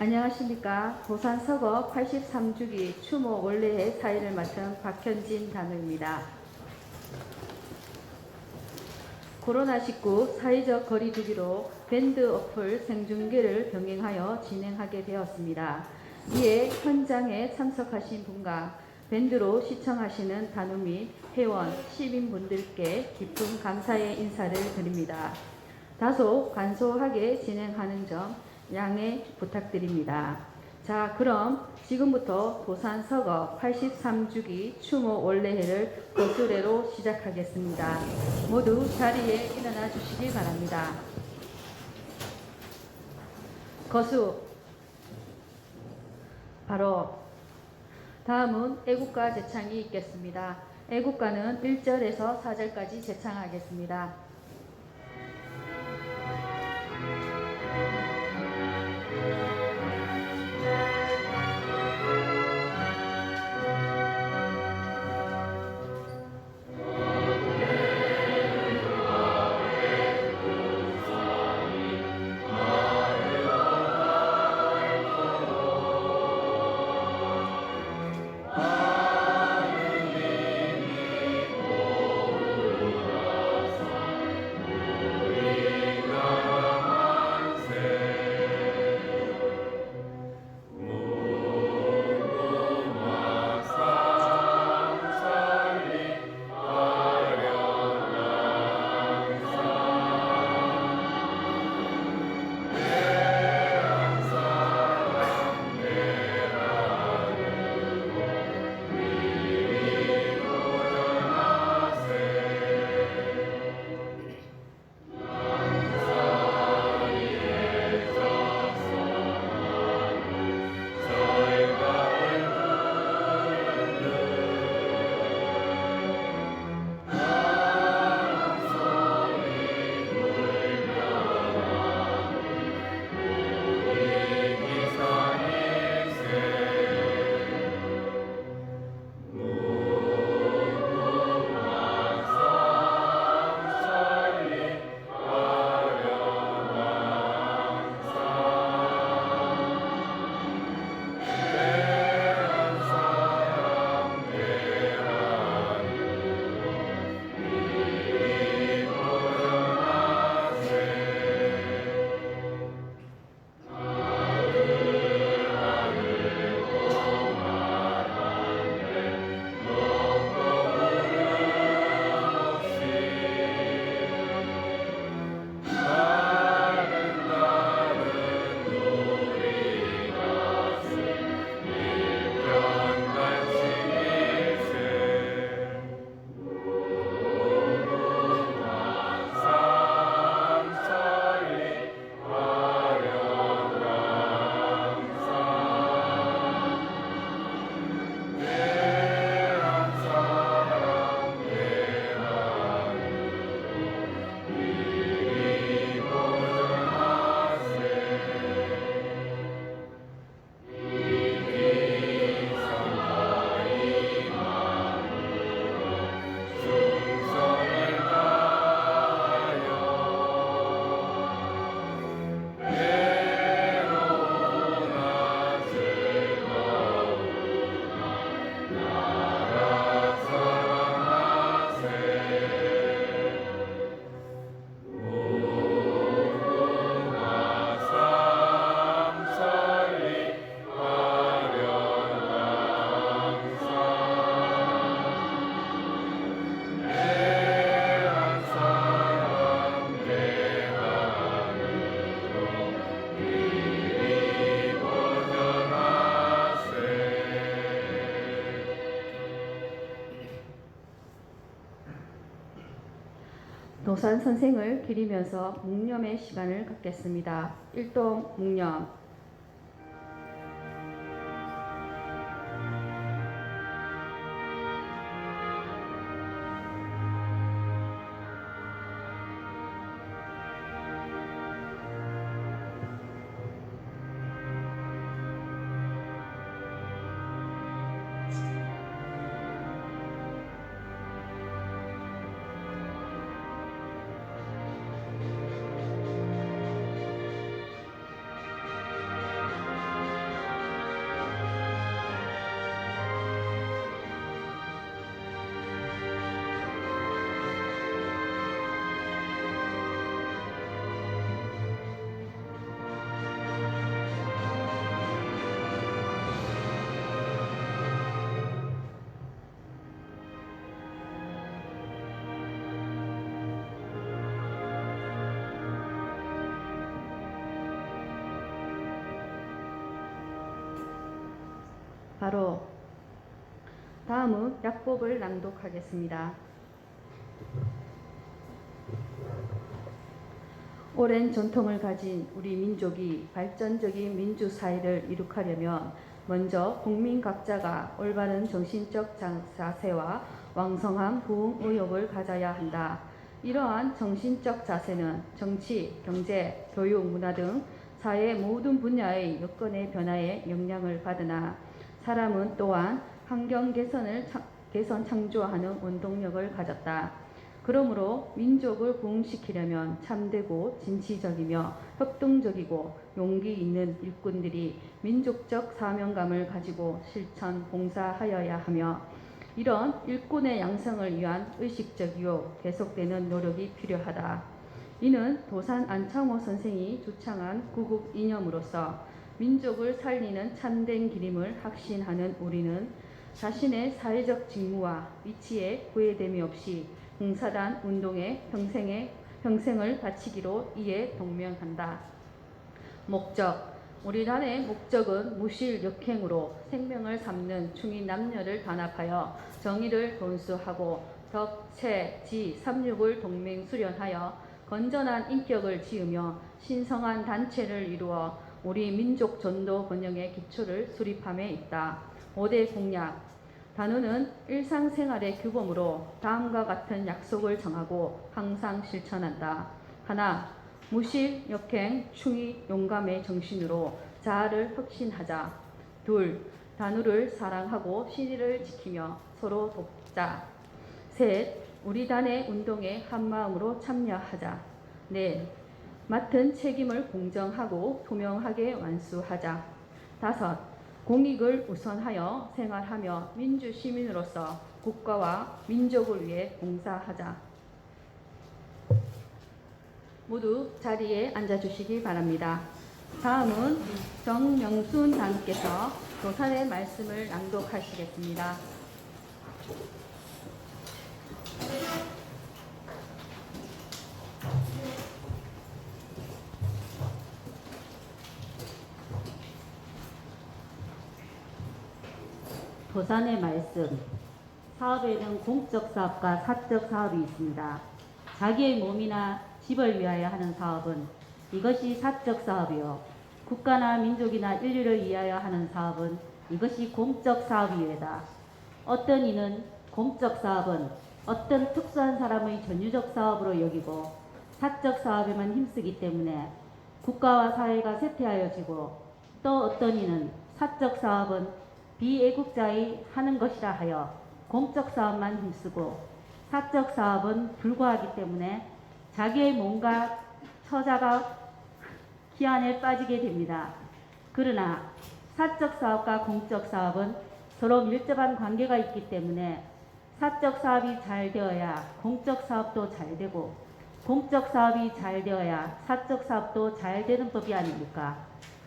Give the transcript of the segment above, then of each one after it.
안녕하십니까. 부산 서거 83주기 추모 원래회 사회를 맡은 박현진 단원입니다. 코로나19 사회적 거리 두기로 밴드 어플 생중계를 병행하여 진행하게 되었습니다. 이에 현장에 참석하신 분과 밴드로 시청하시는 단원 및 회원, 시민분들께 깊은 감사의 인사를 드립니다. 다소 간소하게 진행하는 점 양해 부탁드립니다. 자, 그럼 지금부터 부산 서거 83주기 추모 원래회를 거수례로 시작하겠습니다. 모두 자리에 일어나 주시기 바랍니다. 거수. 바로 다음은 애국가 제창이 있겠습니다. 애국가는 1절에서 4절까지 제창하겠습니다. 노산 선생을 기리면서 묵념의 시간을 갖겠습니다. 일동 묵념. 바로 다음은 약법을 낭독하겠습니다. 오랜 전통을 가진 우리 민족이 발전적인 민주사회를 이룩하려면 먼저 국민 각자가 올바른 정신적 자세와 왕성한 부흥 의욕을 가져야 한다. 이러한 정신적 자세는 정치, 경제, 교육, 문화 등 사회 모든 분야의 여건의 변화에 영향을 받으나 사람은 또한 환경 개선 창조하는 운동력을 가졌다. 그러므로 민족을 부흥시키려면 참되고 진취적이며 협동적이고 용기 있는 일꾼들이 민족적 사명감을 가지고 실천 봉사하여야 하며 이런 일꾼의 양성을 위한 의식적이요 계속되는 노력이 필요하다. 이는 도산 안창호 선생이 주창한 구국 이념으로서 민족을 살리는 참된 기림을 확신하는 우리는 자신의 사회적 직무와 위치에 구애됨이 없이 봉사단 운동에 평생을 바치기로 이에 동명한다. 목적. 우리 단의 목적은 무실 역행으로 생명을 삼는 충인 남녀를 단합하여 정의를 본수하고 덕, 체, 지, 삼육을 동맹 수련하여 건전한 인격을 지으며 신성한 단체를 이루어 우리 민족 전도 번영의 기초를 수립함에 있다. 5대 공약. 단원은 일상생활의 규범으로 다음과 같은 약속을 정하고 항상 실천한다. 하나, 무실, 역행, 충의, 용감의 정신으로 자아를 혁신하자. 둘, 단우를 사랑하고 신의를 지키며 서로 돕자. 셋, 우리 단의 운동에 한마음으로 참여하자. 넷, 맡은 책임을 공정하고 투명하게 완수하자. 다섯, 공익을 우선하여 생활하며 민주시민으로서 국가와 민족을 위해 봉사하자. 모두 자리에 앉아주시기 바랍니다. 다음은 정명순 단께서 도산의 말씀을 낭독하시겠습니다. 도산의 말씀. 사업에는 공적 사업과 사적 사업이 있습니다. 자기의 몸이나 집을 위하여 하는 사업은 이것이 사적 사업이요. 국가나 민족이나 인류를 위하여 하는 사업은 이것이 공적 사업이외다. 어떤 이는 공적 사업은 어떤 특수한 사람의 전유적 사업으로 여기고 사적 사업에만 힘쓰기 때문에 국가와 사회가 쇠퇴하여지고 또 어떤 이는 사적 사업은 비애국자의 하는 것이라 하여 공적 사업만 힘쓰고 사적 사업은 불구하기 때문에 자기의 몸과 처자가 기한에 빠지게 됩니다. 그러나 사적 사업과 공적 사업은 서로 밀접한 관계가 있기 때문에 사적 사업이 잘 되어야 공적 사업도 잘 되고 공적 사업이 잘 되어야 사적 사업도 잘 되는 법이 아닙니까?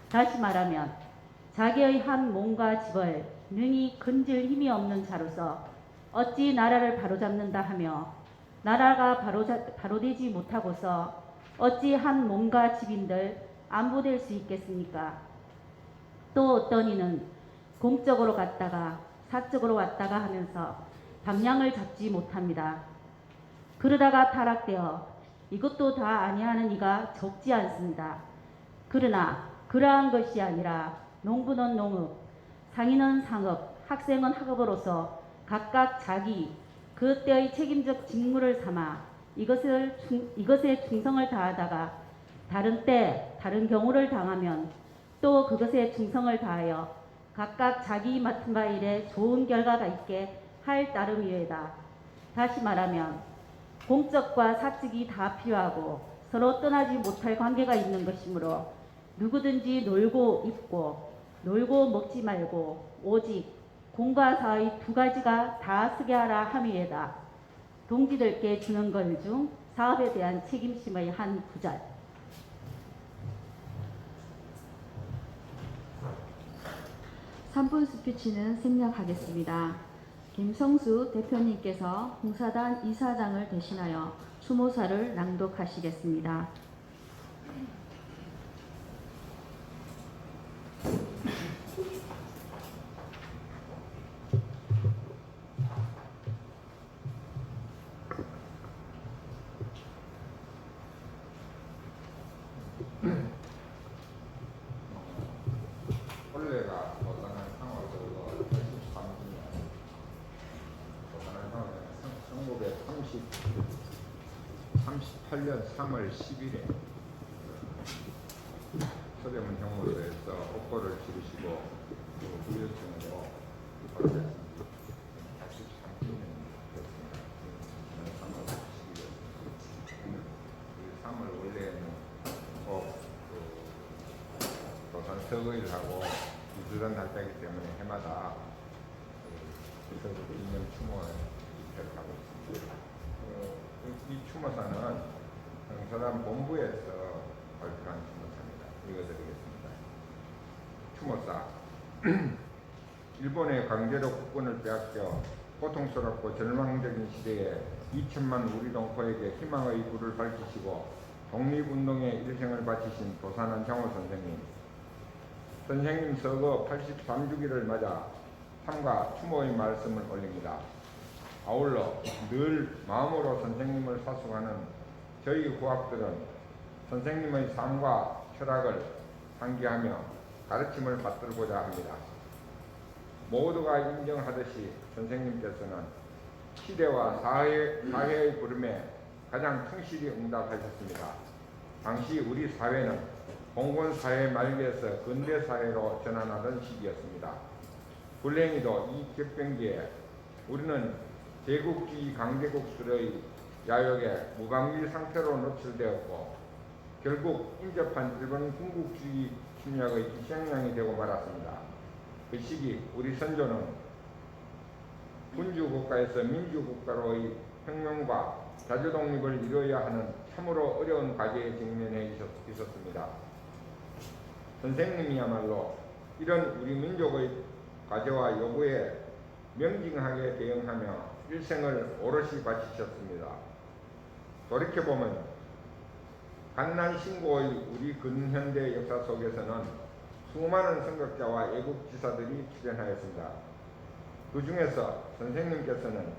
다시 말하면 자기의 한 몸과 집을 능히 건질 힘이 없는 자로서 어찌 나라를 바로잡는다 하며 나라가 바로되지 못하고서 어찌 한 몸과 집인들 안보될 수 있겠습니까? 또 어떤 이는 공적으로 갔다가 사적으로 왔다가 하면서 방향을 잡지 못합니다. 그러다가 타락되어 이것도 다 아니하는 이가 적지 않습니다. 그러나 그러한 것이 아니라 농부는 농업, 상인은 상업, 학생은 학업으로서 각각 자기 그 때의 책임적 직무를 삼아 이것에 충성을 다하다가 다른 때 다른 경우를 당하면 또 그것에 충성을 다하여 각각 자기 맡은 바 일에 좋은 결과가 있게 할 따름이외다. 다시 말하면 공적과 사적이 다 필요하고 서로 떠나지 못할 관계가 있는 것이므로 누구든지 놀고 입고 놀고 먹지 말고 오직 공과 사의 두 가지가 다 쓰게 하라 함이외다. 동지들께 주는 것 중 사업에 대한 책임심의 한 구절. 3분 스피치는 생략하겠습니다. 김성수 대표님께서 봉사단 이사장을 대신하여 추모사를 낭독하시겠습니다. 2008년 3월 10일에 서대문 형무소에서 옥고를 치르시고 후유증으로 돌아가셨습니다. 83주년 됐습니다. 지난 3월 10일이었습니다. 3월 원래는 꼭 도산 서거일을 하고 유주단 날짜이기 때문에 해마다 서구 기념 추모에 집회를 하고 있습니다. 이 추모사는 경서단 본부에서 발표한 추모사입니다. 읽어드리겠습니다. 추모사. 일본의 강제로 국권을 빼앗겨 고통스럽고 절망적인 시대에 2천만 우리 동포에게 희망의 불을 밝히시고 독립운동에 일생을 바치신 도산한 장호 선생님. 선생님 서거 83주기를 맞아 삼가 추모의 말씀을 올립니다. 아울러 늘 마음으로 선생님을 사수하는 저희 후학들은 선생님의 삶과 철학을 상기하며 가르침을 받들고자 합니다. 모두가 인정하듯이 선생님께서는 시대와 사회의 부름에 가장 충실히 응답하셨습니다. 당시 우리 사회는 봉건사회 말기에서 근대사회로 전환하던 시기였습니다. 불행히도 이 격변기에 우리는 제국주의 강대국들의 야욕에 무방비 상태로 노출되었고 결국 인접한 일본 군국주의 침략의 희생양이 되고 말았습니다. 그 시기 우리 선조는 군주국가에서 민주국가로의 혁명과 자주독립을 이루어야 하는 참으로 어려운 과제에 직면해 있었습니다. 선생님이야말로 이런 우리 민족의 과제와 요구에 명징하게 대응하며 일생을 오롯이 바치셨습니다. 돌이켜보면 간난신고의 우리 근현대 역사 속에서는 수많은 선각자와 애국지사들이 출연하였습니다. 그 중에서 선생님께서는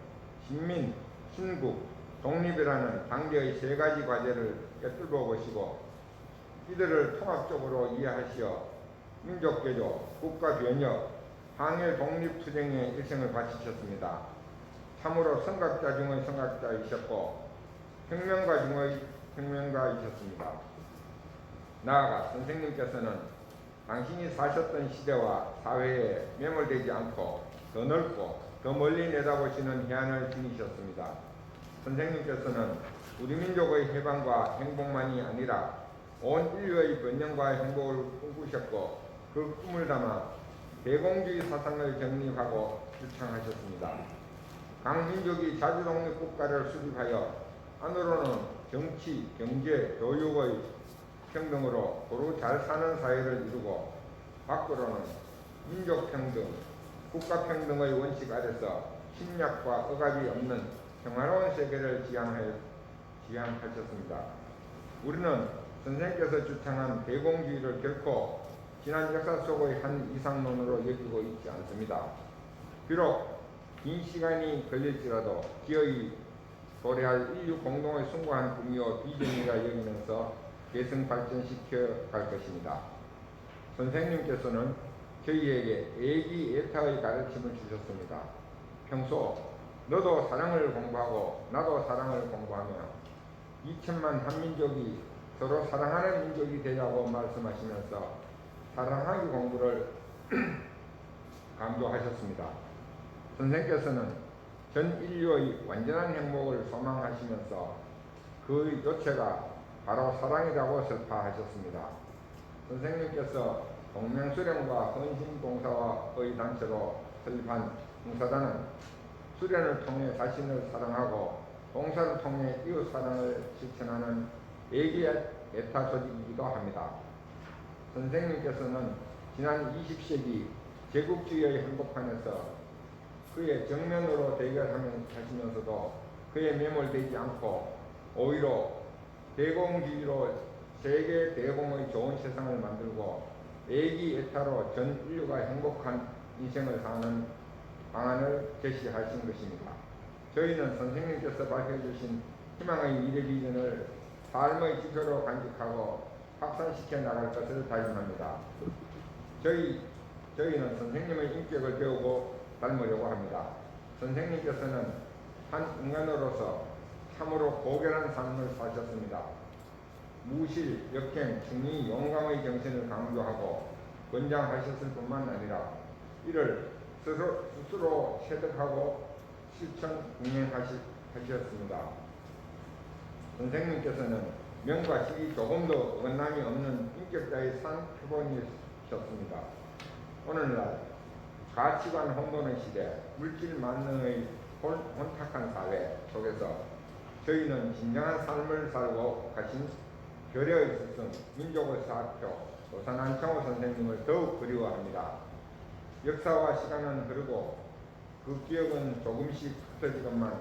신민, 신국, 독립이라는 당대의 세 가지 과제를 꿰뚫어 보시고 이들을 통합적으로 이해하시어 민족개조, 국가변혁, 항일 독립투쟁에 일생을 바치셨습니다. 참으로 선각자 중의 선각자이셨고 혁명가 중의 혁명가이셨습니다. 나아가 선생님께서는 당신이 사셨던 시대와 사회에 매몰되지 않고 더 넓고 더 멀리 내다보시는 해안을 지니셨습니다. 선생님께서는 우리 민족의 해방과 행복만이 아니라 온 인류의 번영과 행복을 꿈꾸셨고 그 꿈을 담아 대공주의 사상을 정립하고 주창하셨습니다. 각 민족이 자주독립국가를 수립하여 안으로는 정치, 경제, 교육의 평등으로 고루 잘 사는 사회를 이루고 밖으로는 민족평등, 국가평등의 원칙 아래서 침략과 억압이 없는 평화로운 세계를 지향하셨습니다. 우리는 선생께서 주창한 대공주의를 결코 지난 역사 속의 한 이상론으로 여기고 있지 않습니다. 비록 긴 시간이 걸릴지라도 기어이 도래할 인류 공동의 숭고한 꿈이요 비전이라 여기면서 계승 발전시켜 갈 것입니다. 선생님께서는 저희에게 애기애타의 가르침을 주셨습니다. 평소 너도 사랑을 공부하고 나도 사랑을 공부하며 2천만 한민족이 서로 사랑하는 민족이 되자고 말씀하시면서 사랑하기 공부를 강조하셨습니다. 선생께서는 전 인류의 완전한 행복을 소망하시면서 그 요체가 바로 사랑이라고 설파하셨습니다. 선생님께서 동명수련과 헌신봉사와의 단체로 설립한 봉사단은 수련을 통해 자신을 사랑하고 봉사를 통해 이웃사랑을 실천하는 애기애타 조직이기도 합니다. 선생님께서는 지난 20세기 제국주의의 한복판에서 그의 정면으로 대결하시면서도 그에 매몰되지 않고 오히려 대공주의로 세계 대공의 좋은 세상을 만들고 애기애타로 전 인류가 행복한 인생을 사는 방안을 제시하신 것입니다. 저희는 선생님께서 밝혀주신 희망의 미래 비전을 삶의 지표로 간직하고 확산시켜 나갈 것을 다짐합니다. 저희는 선생님의 인격을 배우고 닮으려고 합니다. 선생님께서는 한 인간으로서 참으로 고결한 삶을 사셨습니다. 무실, 역행, 중의, 용감의 정신을 강조하고 권장하셨을 뿐만 아니라 이를 스스로 체득하고 실천 운행하셨습니다. 선생님께서는 명과 실이 조금도 어긋남이 없는 인격자의 산 표본이셨습니다. 오늘날 가치관 혼돈의 시대, 물질 만능의 혼탁한 사회 속에서 저희는 진정한 삶을 살고 가신 결여의 스승, 민족의 사표, 도산 안창호 선생님을 더욱 그리워합니다. 역사와 시간은 흐르고 그 기억은 조금씩 흩어지건만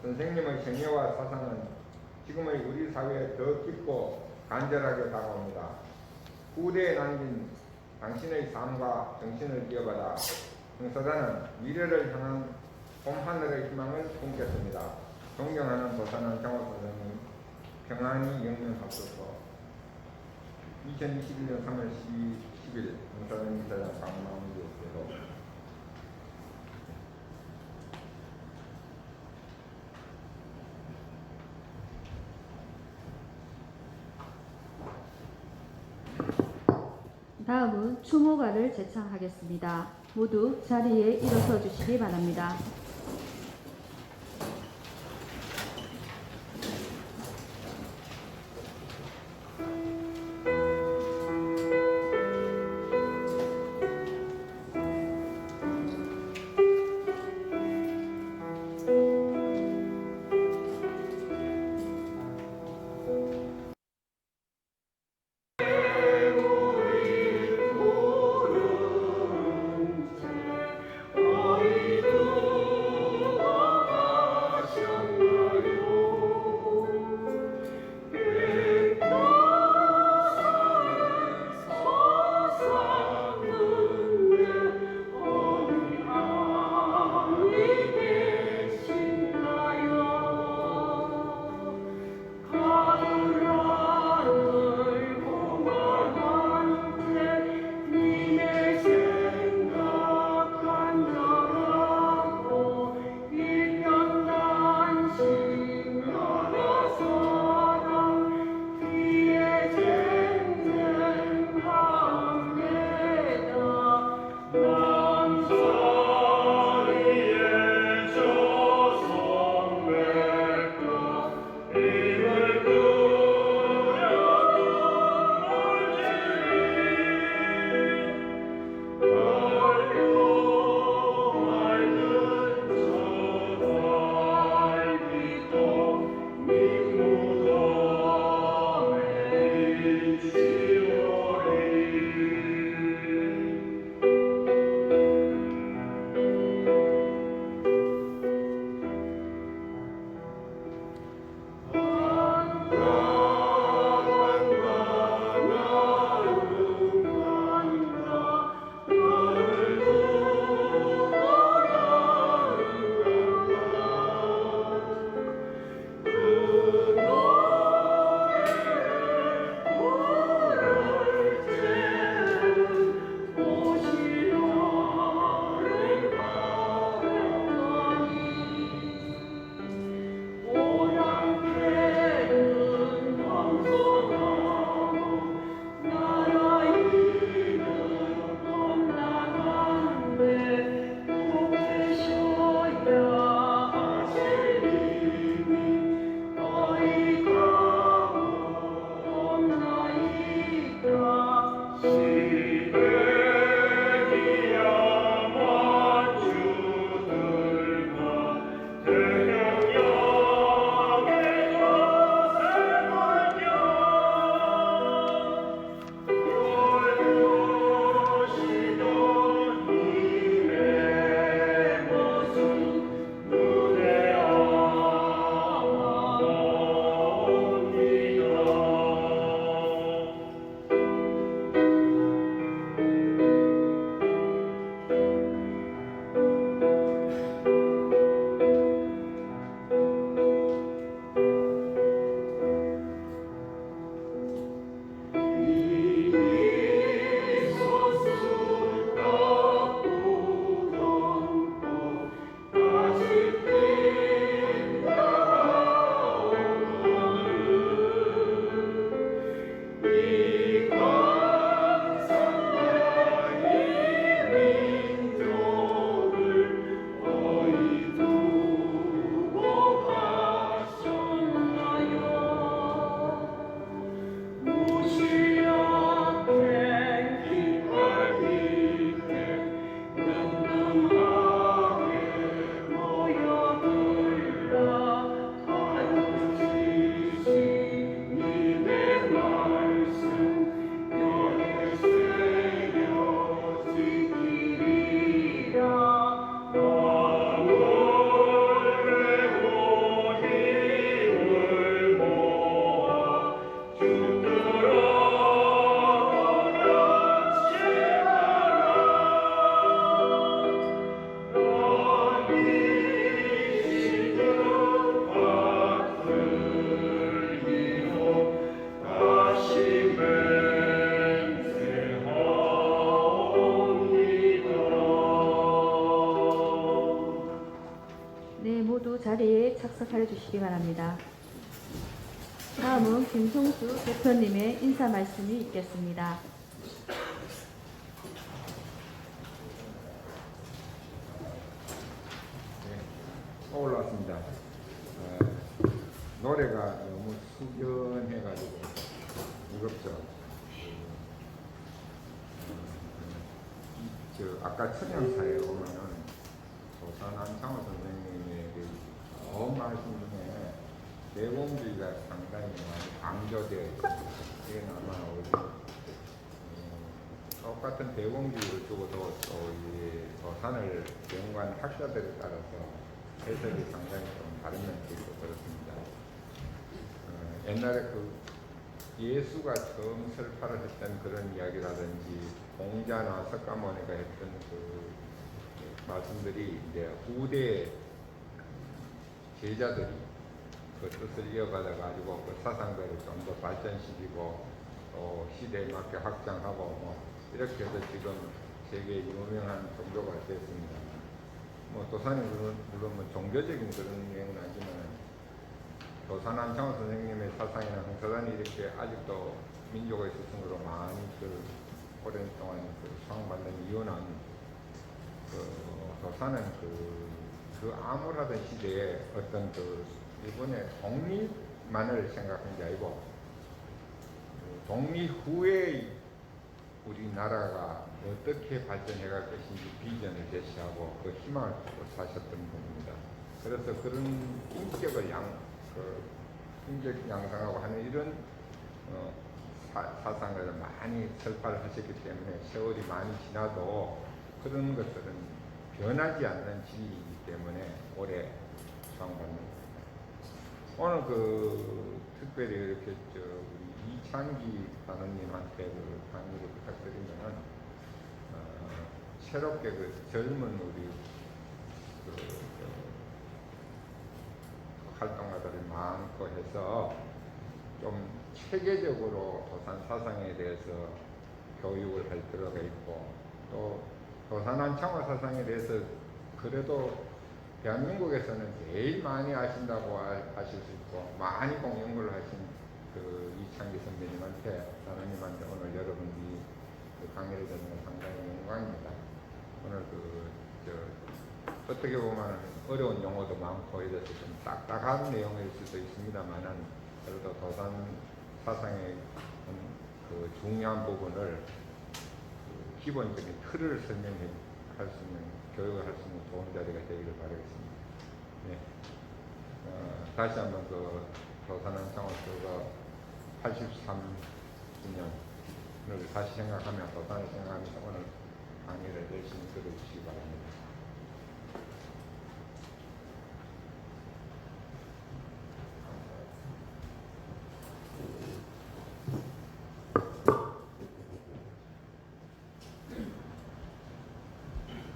선생님의 생애와 사상은 지금의 우리 사회에 더 깊고 간절하게 다가옵니다. 후대에 남긴 당신의 삶과 정신을 이어받아 홍서단은 미래를 향한 봄하늘의 희망을 꿈깼습니다. 존경하는 도산 안창호 선생님, 평안히 영면하소서. 2021년 3월 10일 홍서단 이사장 강남구대로. 다음은 추모가를 제창하겠습니다. 모두 자리에 일어서 주시기 바랍니다. 너희도 주시기 바랍니다. 다음은 김성수 대표님의 인사 말씀이 있겠습니다. 올라왔습니다. 노래가 너무 숙연해가지고 무겁죠. 아까 천연사에 보면은 조선한 창호 선생님의 그 말씀 중에 내공주의가 상당히 많이 강조되어 있습니다. 이게 아마 우리 똑같은 대공주의를 두고도 또이 조선을 연구한 학자들에 따라서 해석이 상당히 좀 다른 면도 있고 그렇습니다. 옛날에 그 예수가 처음 설파를 했던 그런 이야기라든지 공자나 석가모니가 했던 그 말씀들이 이제 후대 제자들이 그 뜻을 이어받아 가지고 그 사상대를 좀 더 발전시키고 또 시대에 맞게 확장하고 뭐 이렇게 해서 지금 세계에 유명한 종교가 됐습니다. 뭐 도산이 물론 뭐 종교적인 그런 내용은 아니지만 도산한 창호 선생님의 사상이나 흥사단이 이렇게 아직도 민족의 스승으로 많이 그 오랜 동안 그 수상받는 이유는 그 도산은 그 암울하던 시대에 어떤 그 일본의 독립만을 생각한 게 아니고 독립 후에 우리나라가 어떻게 발전해갈 것인지 비전을 제시하고 그 희망을 갖고 사셨던 분입니다. 그래서 그런 인격을 인격 양상하고 하는 이런 사상을 많이 설파를 하셨기 때문에 세월이 많이 지나도 그런 것들은 변하지 않는 진리이기 때문에 오래 수상받는 겁니다. 오늘 그 특별히 이렇게 우리 이창기 단원님한테 그 강의를 부탁드리면은 새롭게 그 젊은 우리 활동가들이 많고 해서 좀 체계적으로 도산 사상에 대해서 교육을 할 필요가 있고 또 도산한 창호 사상에 대해서 그래도 대한민국에서는 제일 많이 아신다고 하실 수 있고 많이 공연을 하신 그 이창기 선배님한테 단원님한테 오늘 여러분이 그 강의를 듣는 건 상당히 영광입니다. 오늘 어떻게 보면 어려운 용어도 많고 이래서 좀 딱딱한 내용일 수도 있습니다만은 그래도 도산 사상의 그 중요한 부분을 그 기본적인 틀을 설명할 수 있는 교육을 할 수 있는 좋은 자리가 되기를 바라겠습니다. 네. 다시 한번 그 도산한 창호교가 83주년을 다시 생각하며 도산을 생각하면서 오늘 강의를 열심히 들어주시기 바랍니다.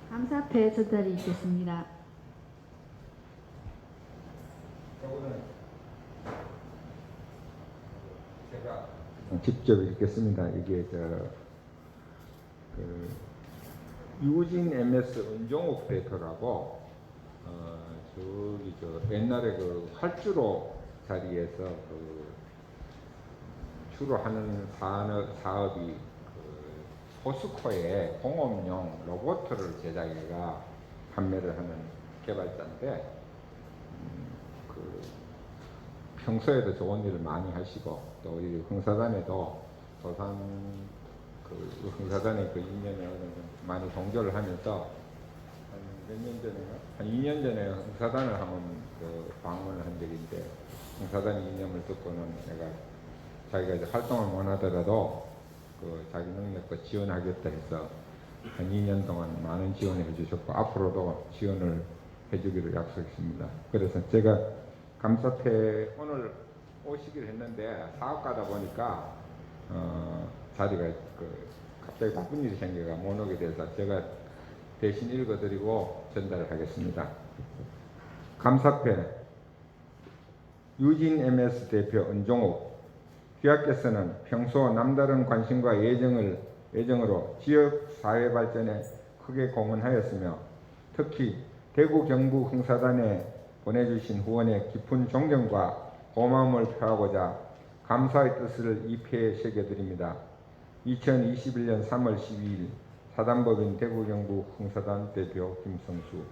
감사패 전달이 있겠습니다. 제가 직접 읽겠습니다. 이게 유진 MS 은종욱 대표라고 옛날에 그 활주로 자리에서 주로 하는 사업이 포스코의 공업용 로봇을 제작해가 판매를 하는 개발자인데 평소에도 좋은 일을 많이 하시고 또 이 흥사단에도 도산 흥사단의 그 인연에 많이 동조를 하면서 한 몇 년 전에요? 한 2년 전에 흥사단을 한번 방문을 한 적이 있는데 흥사단 이념을 듣고는 내가 자기가 이제 활동을 못 하더라도 자기 능력과 지원하겠다 해서 한 2년 동안 많은 지원을 해주셨고 앞으로도 지원을 해주기로 약속했습니다. 그래서 제가 감사패 오늘 오시기로 했는데 사업가다 보니까 자리가 갑자기 바쁜 일이 생겨가 못 오게 돼서 제가 대신 읽어드리고 전달을 하겠습니다. 감사패 유진 MS 대표 은종욱 귀하께서는 평소 남다른 관심과 애정으로 지역 사회 발전에 크게 공헌하였으며 특히 대구 경북 흥사단의 보내주신 후원에 깊은 존경과 고마움을 표하고자 감사의 뜻을 입회에 새겨드립니다. 2021년 3월 12일 사단법인 대구경북 흥사단 대표 김성수.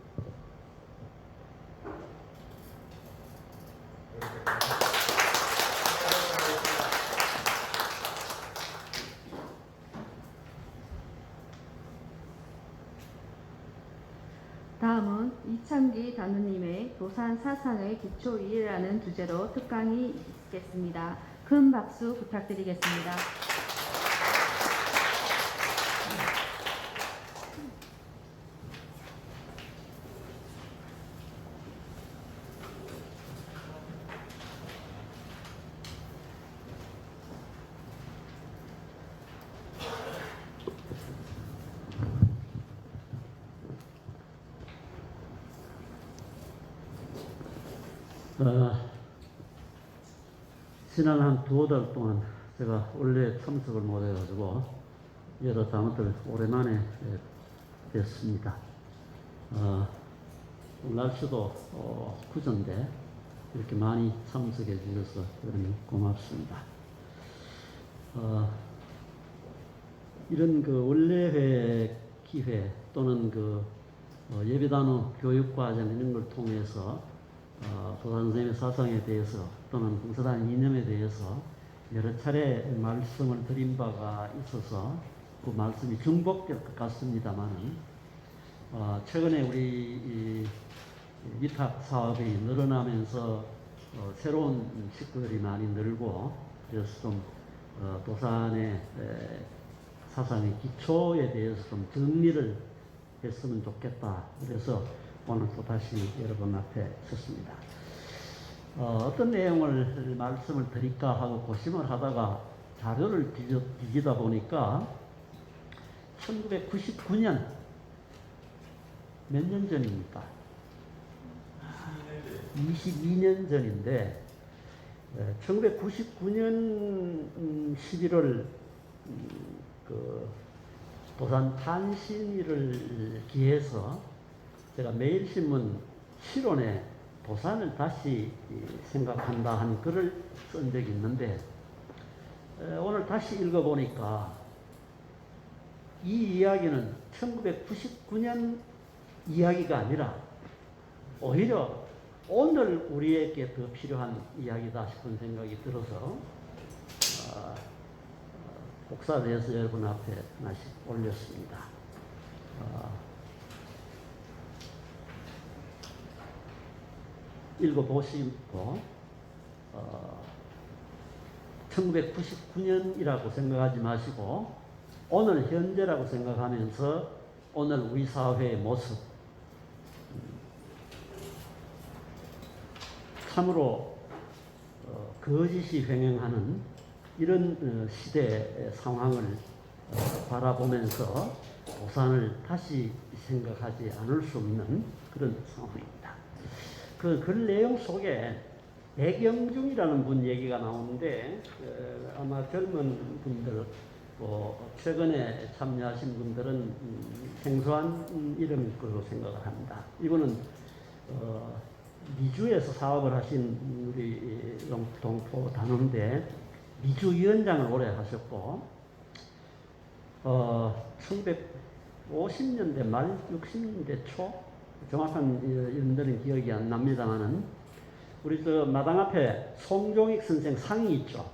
다음은 이창기 단우님의 도산 사상의 기초 이해라는 주제로 특강이 있겠습니다. 큰 박수 부탁드리겠습니다. 지난 한 두어 달 동안 제가 원래 참석을 못해가지고 여러 단어들 오랜만에 뵀습니다. 날씨도 구전데 이렇게 많이 참석해 주셔서 대단히 고맙습니다. 이런 그 원래회 기회 또는 그 예배단원 교육과정 이런 걸 통해서 도산 선생님의 사상에 대해서 또는 흥사단 이념에 대해서 여러 차례 말씀을 드린 바가 있어서 그 말씀이 중복될 것 같습니다만은 최근에 우리 위탁 사업이 늘어나면서 새로운 식구들이 많이 늘고 그래서 좀 도산의 사상의 기초에 대해서 좀 정리를 했으면 좋겠다. 그래서 오늘 또 다시 여러분 앞에 섰습니다. 어떤 내용을 말씀을 드릴까 하고 고심을 하다가 자료를 뒤지다 보니까 1999년 몇 년 전입니까? 22년 전인데 1999년 11월 그 도산 탄신일을 기해서 제가 매일신문 실론에 도산을 다시 생각한다 한 글을 쓴 적이 있는데 오늘 다시 읽어보니까 이 이야기는 1999년 이야기가 아니라 오히려 오늘 우리에게 더 필요한 이야기다 싶은 생각이 들어서 복사돼서 여러분 앞에 하나씩 올렸습니다. 읽어보시고 1999년이라고 생각하지 마시고 오늘 현재라고 생각하면서 오늘 우리 사회의 모습 참으로 거짓이 횡행하는 이런 시대의 상황을 바라보면서 도산을 다시 생각하지 않을 수 없는 그런 상황입니다. 그 글 내용 속에 백영중이라는 분 얘기가 나오는데 아마 젊은 분들 최근에 참여하신 분들은 생소한 이름일 거로 생각을 합니다. 이분은 미주에서 사업을 하신 우리 동포 단원인데 미주위원장을 오래 하셨고 1950년대 말 60년대 초 정확한 연도는 기억이 안 납니다만은 우리 저 마당 앞에 송종익 선생 상이 있죠.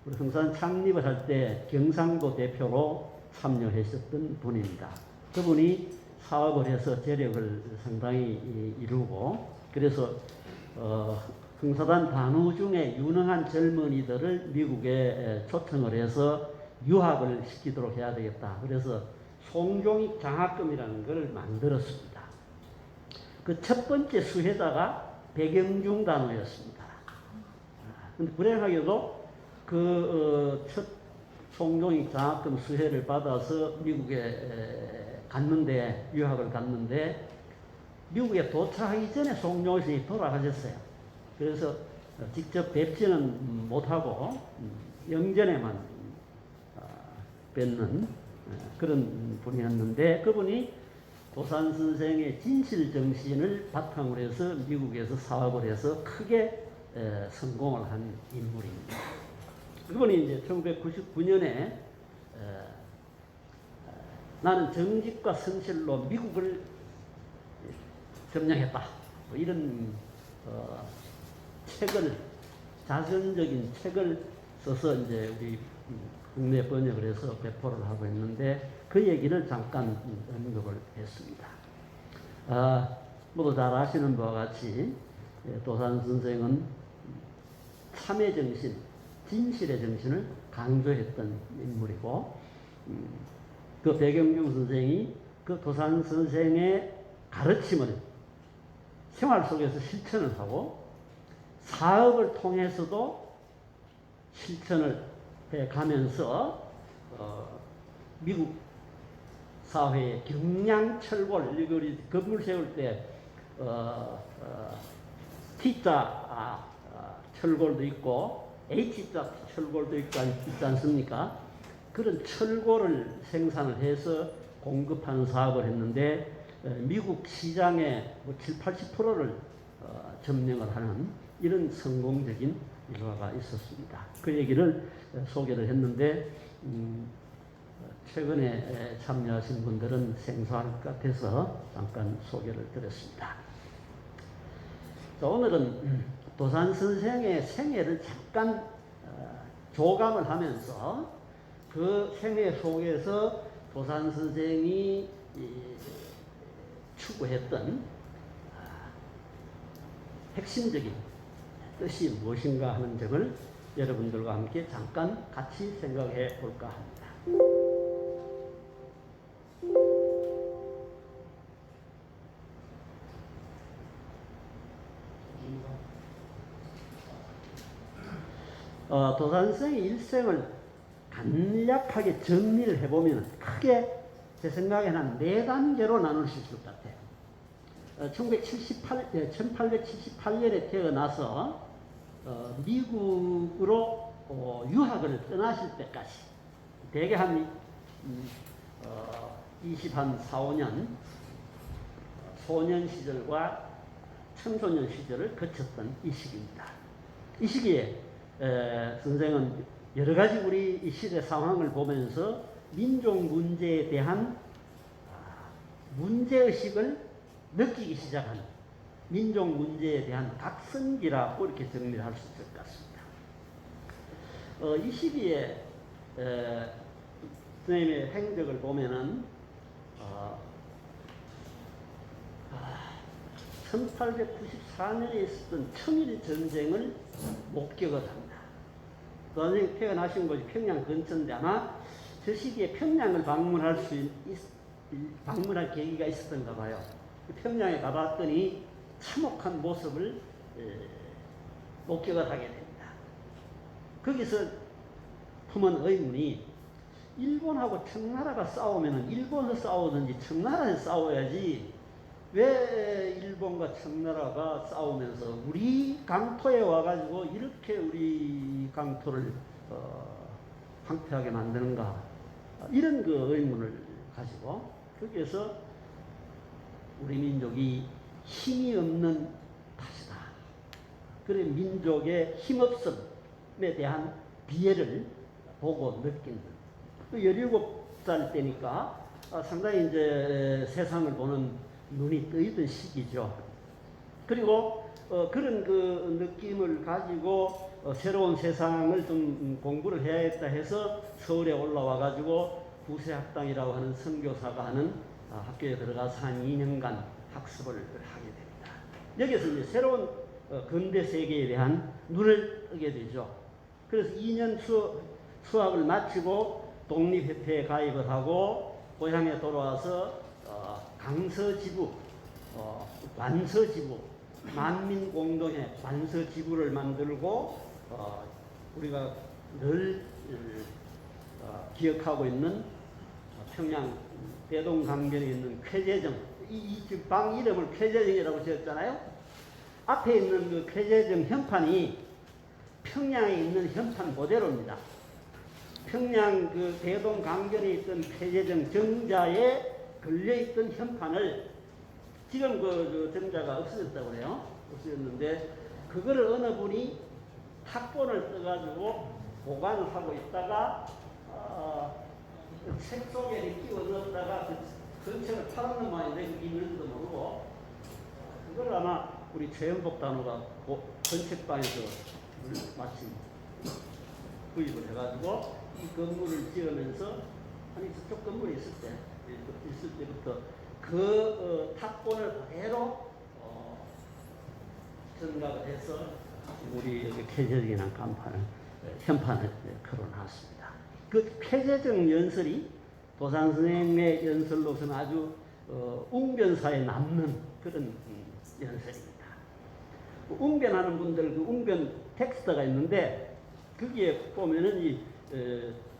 우리 흥사단 창립을 할 때 경상도 대표로 참여하셨던 분입니다. 그분이 사업을 해서 재력을 상당히 이루고 그래서 흥사단 단우 중에 유능한 젊은이들을 미국에 초청을 해서 유학을 시키도록 해야 되겠다. 그래서 송종익 장학금이라는 걸 만들었습니다. 그 첫 번째 수혜자가 백영중 단우였습니다. 근데 불행하게도 그 첫 송종익 장학금 수혜를 받아서 미국에 갔는데 유학을 갔는데 미국에 도착하기 전에 송종익 선생님이 돌아가셨어요. 그래서 직접 뵙지는 못하고 영전에만 뵙는 그런 분이었는데 그분이 도산 선생의 진실 정신을 바탕으로 해서 미국에서 사업을 해서 크게 성공을 한 인물입니다. 그분이 이제 1999년에 나는 정직과 성실로 미국을 점령했다. 뭐 이런 책을, 자선적인 책을 써서 이제 우리 국내 번역을 해서 배포를 하고 있는데 그 얘기를 잠깐 언급을 했습니다. 모두 잘 아시는 바와 같이 도산 선생은 참회 정신, 진실의 정신을 강조했던 인물이고, 그 배경중 선생이 그 도산 선생의 가르침을 생활 속에서 실천을 하고 사업을 통해서도 실천을 해 가면서 미국 사회의 경량철골, 우리 건물 세울 때 T자 철골도 있고 H자 철골도 있지 않습니까? 그런 철골을 생산을 해서 공급하는 사업을 했는데 미국 시장의 7, 80%를 점령을 하는 이런 성공적인 일화가 있었습니다. 그 얘기를 소개를 했는데 최근에 참여하신 분들은 생소할 것 같아서 잠깐 소개를 드렸습니다. 자, 오늘은 도산 선생의 생애를 잠깐 조감을 하면서 그 생애 속에서 도산 선생이 추구했던 핵심적인 뜻이 무엇인가 하는 점을 여러분들과 함께 잠깐 같이 생각해 볼까 합니다. 도산 선생의 일생을 간략하게 정리를 해보면 크게 제 생각에는 한 4단계로 나눌 수 있을 것 같아요. 1878년에 태어나서 미국으로 유학을 떠나실 때까지 대개 한 4, 5년 소년 시절과 청소년 시절을 거쳤던 이 시기입니다. 이 시기에 선생은 여러 가지 우리 이 시대 상황을 보면서 민족 문제에 대한 문제의식을 느끼기 시작하는 민족 문제에 대한 각성기라고 이렇게 정리를 할 수 있을 것 같습니다. 이 시기에 선생님의 행적을 보면은 1894년에 있었던 청일 전쟁을 목격을 합니다. 선생님 태어나신 곳이 평양 근처인데 아마 저 시기에 평양을 방문할 계기가 있었던가 봐요. 평양에 가봤더니 참혹한 모습을 목격을 하게 됩니다. 거기서 품은 의문이 일본하고 청나라가 싸우면 일본에서 싸우든지 청나라에서 싸워야지 왜 일본과 청나라가 싸우면서 우리 강토에 와가지고 이렇게 우리 강토를 황폐하게 만드는가, 이런 그 의문을 가지고 거기에서 우리 민족이 힘이 없는 탓이다. 그래 민족의 힘없음에 대한 비애를 보고 느낀 17살 때니까 상당히 이제 세상을 보는 눈이 뜨이던 시기죠. 그리고 그런 그 느낌을 가지고 새로운 세상을 좀 공부를 해야겠다 해서 서울에 올라와 가지고 구세학당이라고 하는 선교사가 하는 학교에 들어가서 한 2년간 학습을 하게 됩니다. 여기서 이제 새로운 근대 세계에 대한 눈을 뜨게 되죠. 그래서 2년 수학을 마치고 독립협회에 가입을 하고 고향에 돌아와서 강서지부, 관서지부, 만민공동회 관서지부를 만들고 우리가 늘 기억하고 있는 평양 대동강변에 있는 쾌재정, 이 방 이름을 쾌재정이라고 지었잖아요. 앞에 있는 그 쾌재정 현판이 평양에 있는 현판 그대로입니다. 평양 그 대동강변에 있던 쾌재정 정자의 걸려있던 현판을 지금 그 정자가 없어졌다고 그래요. 없어졌는데 그거를 어느 분이 탁본을 떠가지고 보관을 하고 있다가 책 속에 끼워 넣었다가 그 책을 팔았는 모양인데 그게 있는지도 모르고 그걸 아마 우리 최영복 단호가 건책방에서 마침 구입을 해가지고 이 건물을 지으면서 아니 저쪽 건물이 있을 때부터 그 탁본을 그대로 전각을 해서 우리 여기 폐쇄적인 간판을 현판을 걸어놨습니다. 그 폐쇄적 연설이 도산 선생님의 연설로서는 아주 웅변사에 남는 그런 연설입니다. 웅변하는 분들 그 웅변 텍스트가 있는데 거기에 보면은 이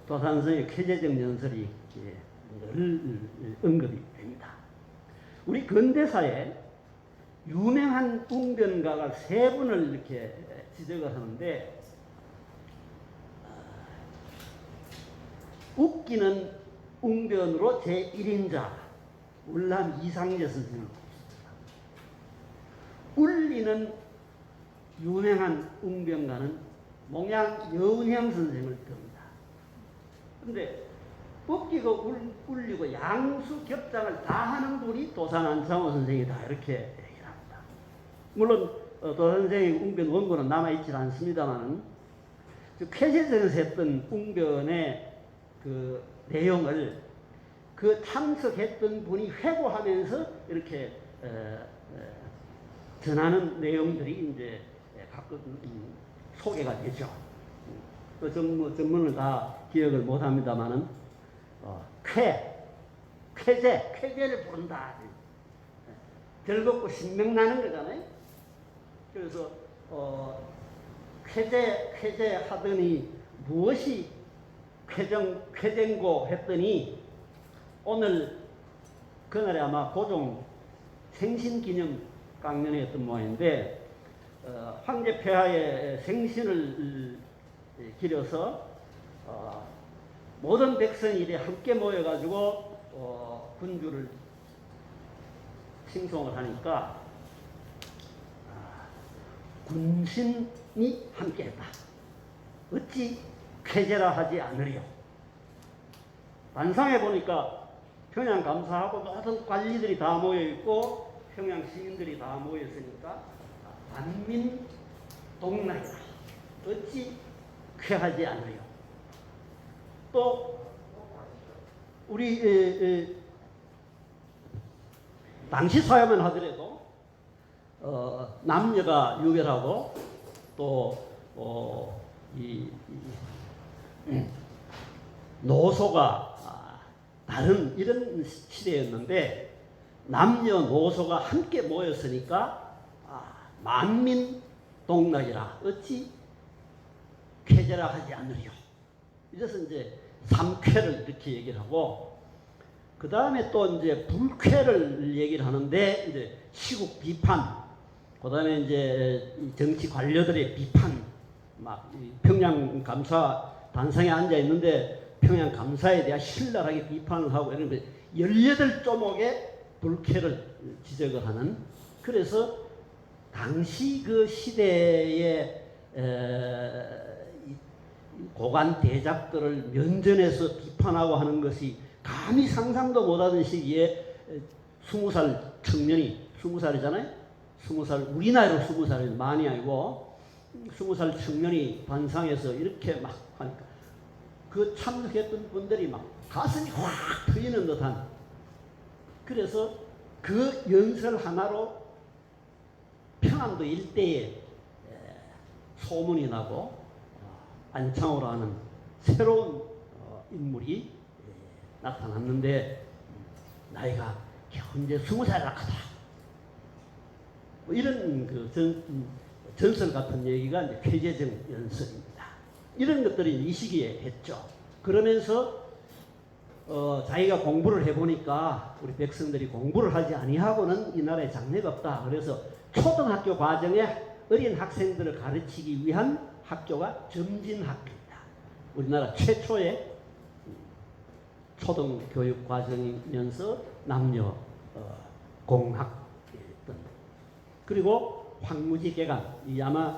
도산 선생의 폐쇄적 연설이 늘 언급이 됩니다. 우리 근대사에 유명한 웅변가가 세 분을 이렇게 지적을 하는데 웃기는 웅변으로 제1인자 울람 이상재 선생을 꼽습니다. 울리는 유명한 웅변가는 몽양 여운형 선생을 듭니다. 그런데 웃기고 울리고 양수 격장을 다 하는 분이 도산 안창호 선생이다 이렇게 얘기를 합니다. 물론 도산 선생의 웅변 원고는 남아있지 않습니다만 폐쇄전에서 했던 웅변의 그 내용을 그 참석했던 분이 회고하면서 이렇게 전하는 내용들이 이제 가끔 소개가 되죠. 그 전문을 다 기억을 못합니다만은 쾌제를 부른다. 즐겁고 신명나는 거잖아요. 그래서 쾌제 하더니 무엇이 쾌쟁고 했더니 오늘 그날에 아마 고종 생신기념 강연이었던 모양인데 황제 폐하의 생신을 기려서 모든 백성이 이래 함께 모여가지고 군주를 칭송을 하니까 군신이 함께했다. 어찌 쾌제라 하지 않으리요. 반상에 보니까 평양 감사하고 모든 관리들이 다 모여 있고 평양 시민들이 다 모여 있으니까 반민 동락이다. 어찌 쾌하지 않으리요. 또 우리 당시 사회만 하더라도 남녀가 유별하고 또 노소가 다른 이런 시대였는데 남녀 노소가 함께 모였으니까 만민 동락이라 어찌 쾌제라 하지 않으리요. 이래서 이제 삼쾌를 이렇게 얘기를 하고 그 다음에 또 이제 불쾌를 얘기를 하는데 이제 시국 비판, 그 다음에 이제 정치 관료들의 비판, 막 평양 감사 단상에 앉아 있는데 평양 감사에 대한 신랄하게 비판을 하고 이런 18조목의 불쾌를 지적을 하는, 그래서 당시 그 시대의 고관 대작들을 면전에서 비판하고 하는 것이 감히 상상도 못하던 시기에 20살 청년이, 20살이잖아요. 20살, 우리나라로 20살이 많이 아니고 20살 청년이 반상에서 이렇게 막 하니까 그 참석했던 분들이 막 가슴이 확 트이는 듯한, 그래서 그 연설 하나로 평안도 일대에 소문이 나고 안창호라는 새로운 인물이 나타났는데 나이가 겨우 이제 20살이라 하다. 뭐 이런 그 전설 같은 얘기가 이제 쾌제정 연설입니다. 이런 것들이 이 시기에 했죠. 그러면서 자기가 공부를 해보니까 우리 백성들이 공부를 하지 아니하고는 이 나라에 장래가 없다. 그래서 초등학교 과정에 어린 학생들을 가르치기 위한 학교가 점진학교입니다. 우리나라 최초의 초등 교육 과정이면서 남녀 공학 그리고 황무지 개간 이 아마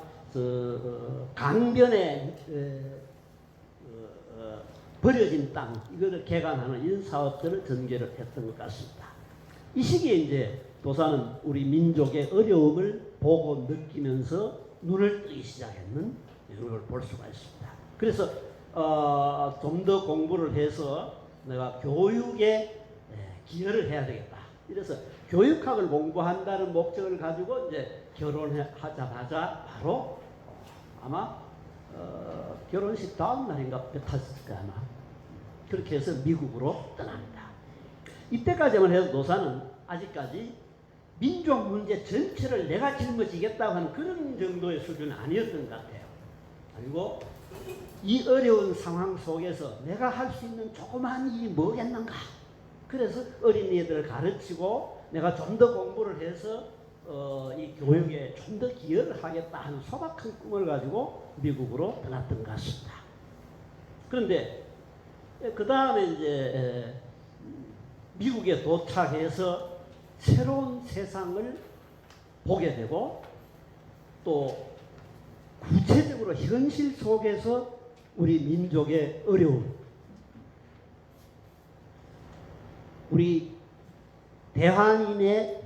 강변에 버려진 땅 이거를 개간하는 이런 사업들을 전개를 했던 것 같습니다. 이 시기에 이제 도사는 우리 민족의 어려움을 보고 느끼면서 눈을 뜨기 시작했는 이런 걸 볼 수가 있습니다. 그래서 좀 더 공부를 해서 내가 교육에 기여를 해야 되겠다. 이래서 교육학을 공부한다는 목적을 가지고 이제 결혼하자마자 바로 아마 결혼식 다음 날인가 배 탔을까 아마 그렇게 해서 미국으로 떠납니다. 이때까지만 해도 노사는 아직까지 민족 문제 전체를 내가 짊어지겠다고 하는 그런 정도의 수준은 아니었던 것 같아요. 그리고 이 어려운 상황 속에서 내가 할 수 있는 조그마한 일이 뭐겠는가. 그래서 어린이들을 가르치고 내가 좀 더 공부를 해서 이 교육에 좀 더 기여를 하겠다 하는 소박한 꿈을 가지고 미국으로 떠났던 것 같습니다. 그런데 그 다음에 이제 미국에 도착해서 새로운 세상을 보게 되고 또 구체적으로 현실 속에서 우리 민족의 어려움, 우리 대한인의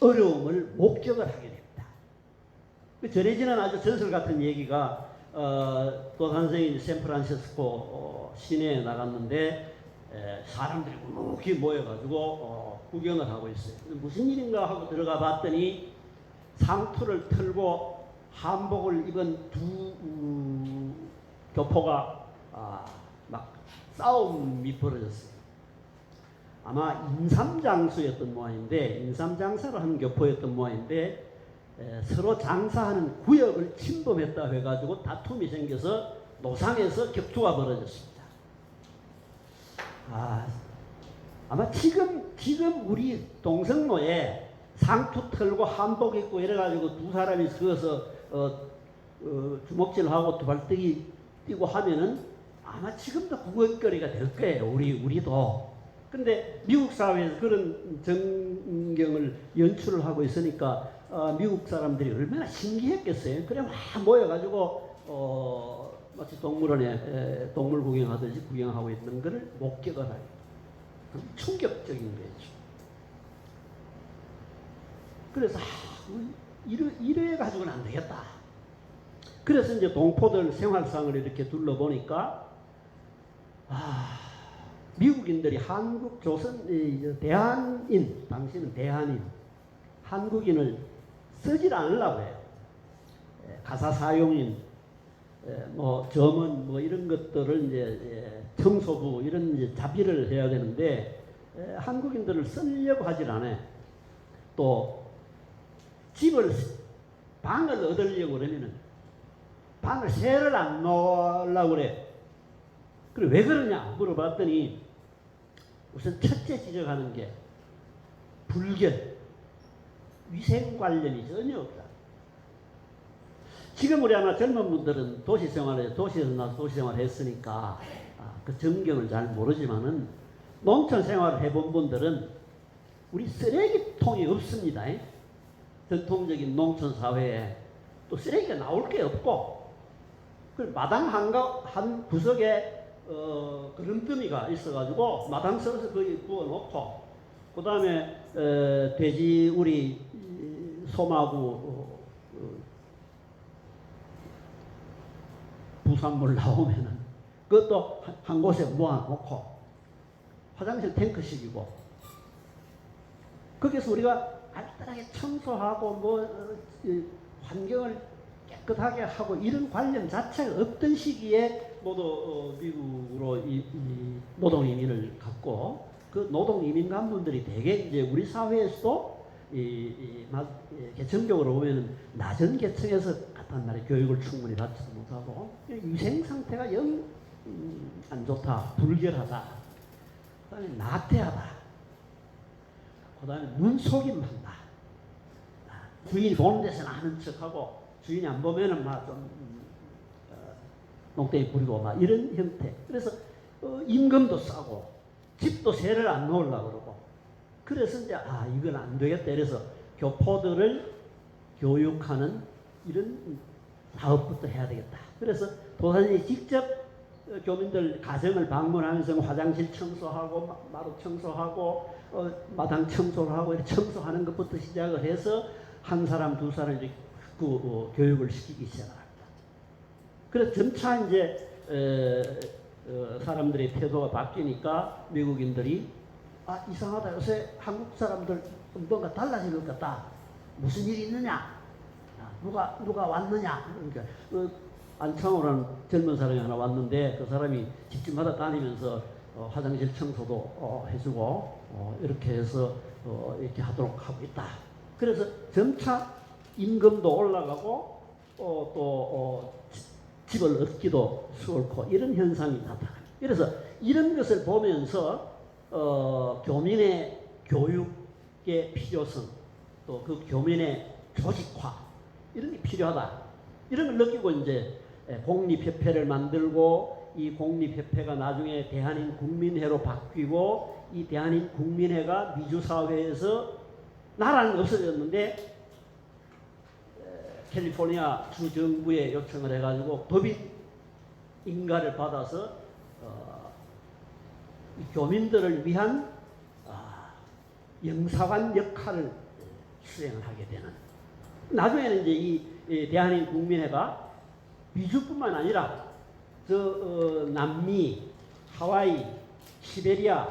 어려움을 목격을 하게 됩니다. 전해지는 아주 전설 같은 얘기가 또 선생님이 샌프란시스코 시내에 나갔는데 사람들이 묵묵히 모여가지고 구경을 하고 있어요. 무슨 일인가 하고 들어가 봤더니 상투를 털고 한복을 입은 두 교포가 막 싸움이 벌어졌어요. 아마 인삼장수였던 모양인데 인삼장사를 하는 교포였던 모양인데 서로 장사하는 구역을 침범했다 해가지고 다툼이 생겨서 노상에서 격투가 벌어졌습니다. 아마 지금 우리 동성로에 상투 털고 한복 입고 이래가지고 두 사람이 서서 주먹질하고 두발뜨기 뛰고 하면은 아마 지금도 구경거리가 될 거예요. 우리도. 근데 미국 사회에서 그런 전경을 연출을 하고 있으니까 미국 사람들이 얼마나 신기했겠어요. 그래 막 모여가지고 마치 동물원에 동물 구경하듯이 구경하고 있는 것을 목격을 하요. 충격적인 거죠. 그래서 이래 가지고는 안 되겠다. 그래서 이제 동포들 생활상을 이렇게 둘러보니까 미국인들이 한국 조선 대한인 당시는 대한인 한국인을 쓰질 않으려고 해요. 가사 사용인 뭐 점원 뭐 이런 것들을 이제 청소부 이런 이제 자비를 해야 되는데 한국인들을 쓰려고 하질 않아요. 또 방을 얻으려고 그러면은 방을 세를 안 놓으려고 그래. 그래 왜 그러냐 물어봤더니 우선 첫째 지적하는 게 불결, 위생 관련이 전혀 없다. 지금 우리 아마 젊은 분들은 도시에서 나서 도시생활을 했으니까 그 정경을 잘 모르지만은 농촌 생활을 해본 분들은 우리 쓰레기통이 없습니다. 전통적인 농촌 사회에 또 쓰레기가 나올 게 없고 그 마당 한 구석에 그름더미가 있어가지고 마당 썰어서 거기 부어놓고 그 다음에 돼지 우리 소마구 부산물 나오면은 그것도 한 곳에 모아놓고 화장실 탱크식이고 거기서 우리가 알뜰하게 청소하고 뭐 환경을 깨끗하게 하고 이런 관련 자체가 없던 시기에 모두 미국으로 이 노동이민을 갖고 그 노동이민 간분들이 대개 이제 우리 사회에서도 계층적으로 보면 낮은 계층에서 같은 나라의 교육을 충분히 받지도 못하고 위생 상태가 영 안 좋다, 불결하다, 그다음에 나태하다, 그다음에 눈속임한다. 주인이 보는 데서는 아는 척하고 주인이 안 보면은 막 좀 농땡이 부리고 막 이런 형태. 그래서 임금도 싸고 집도 세를 안 놓으려고 그러고 그래서 이제 이건 안 되겠다. 그래서 교포들을 교육하는 이런 사업부터 해야 되겠다. 그래서 도사님이 직접 교민들 가정을 방문하면서 화장실 청소하고 마루 청소하고 마당 청소를 하고 이렇게 청소하는 것부터 시작을 해서 한 사람 두 사람 이렇게 교육을 시키기 시작합니다. 그래서 점차 이제 사람들의 태도가 바뀌니까 미국인들이 이상하다. 요새 한국 사람들 뭔가 달라진 것 같다. 무슨 일이 있느냐? 누가 왔느냐? 그러니까 안창호라는 젊은 사람이 하나 왔는데 그 사람이 집집마다 다니면서 화장실 청소도 해주고 이렇게 해서 이렇게 하도록 하고 있다. 그래서 점차 임금도 올라가고 또 집을 얻기도 수월고 이런 현상이 나타납니다. 그래서 이런 것을 보면서 교민의 교육의 필요성 또 그 교민의 조직화 이런 게 필요하다. 이런 걸 느끼고 이제 공립협회를 만들고 이 공립협회가 나중에 대한인 국민회로 바뀌고 이 대한인 국민회가 미주사회에서 나라는 없어졌는데 캘리포니아 주정부에 요청을 해가지고 법인 인가를 받아서 이 교민들을 위한 영사관 역할을 수행을 하게 되는 나중에는 이제 이 대한인 국민회가 미주뿐만 아니라 남미, 하와이, 시베리아,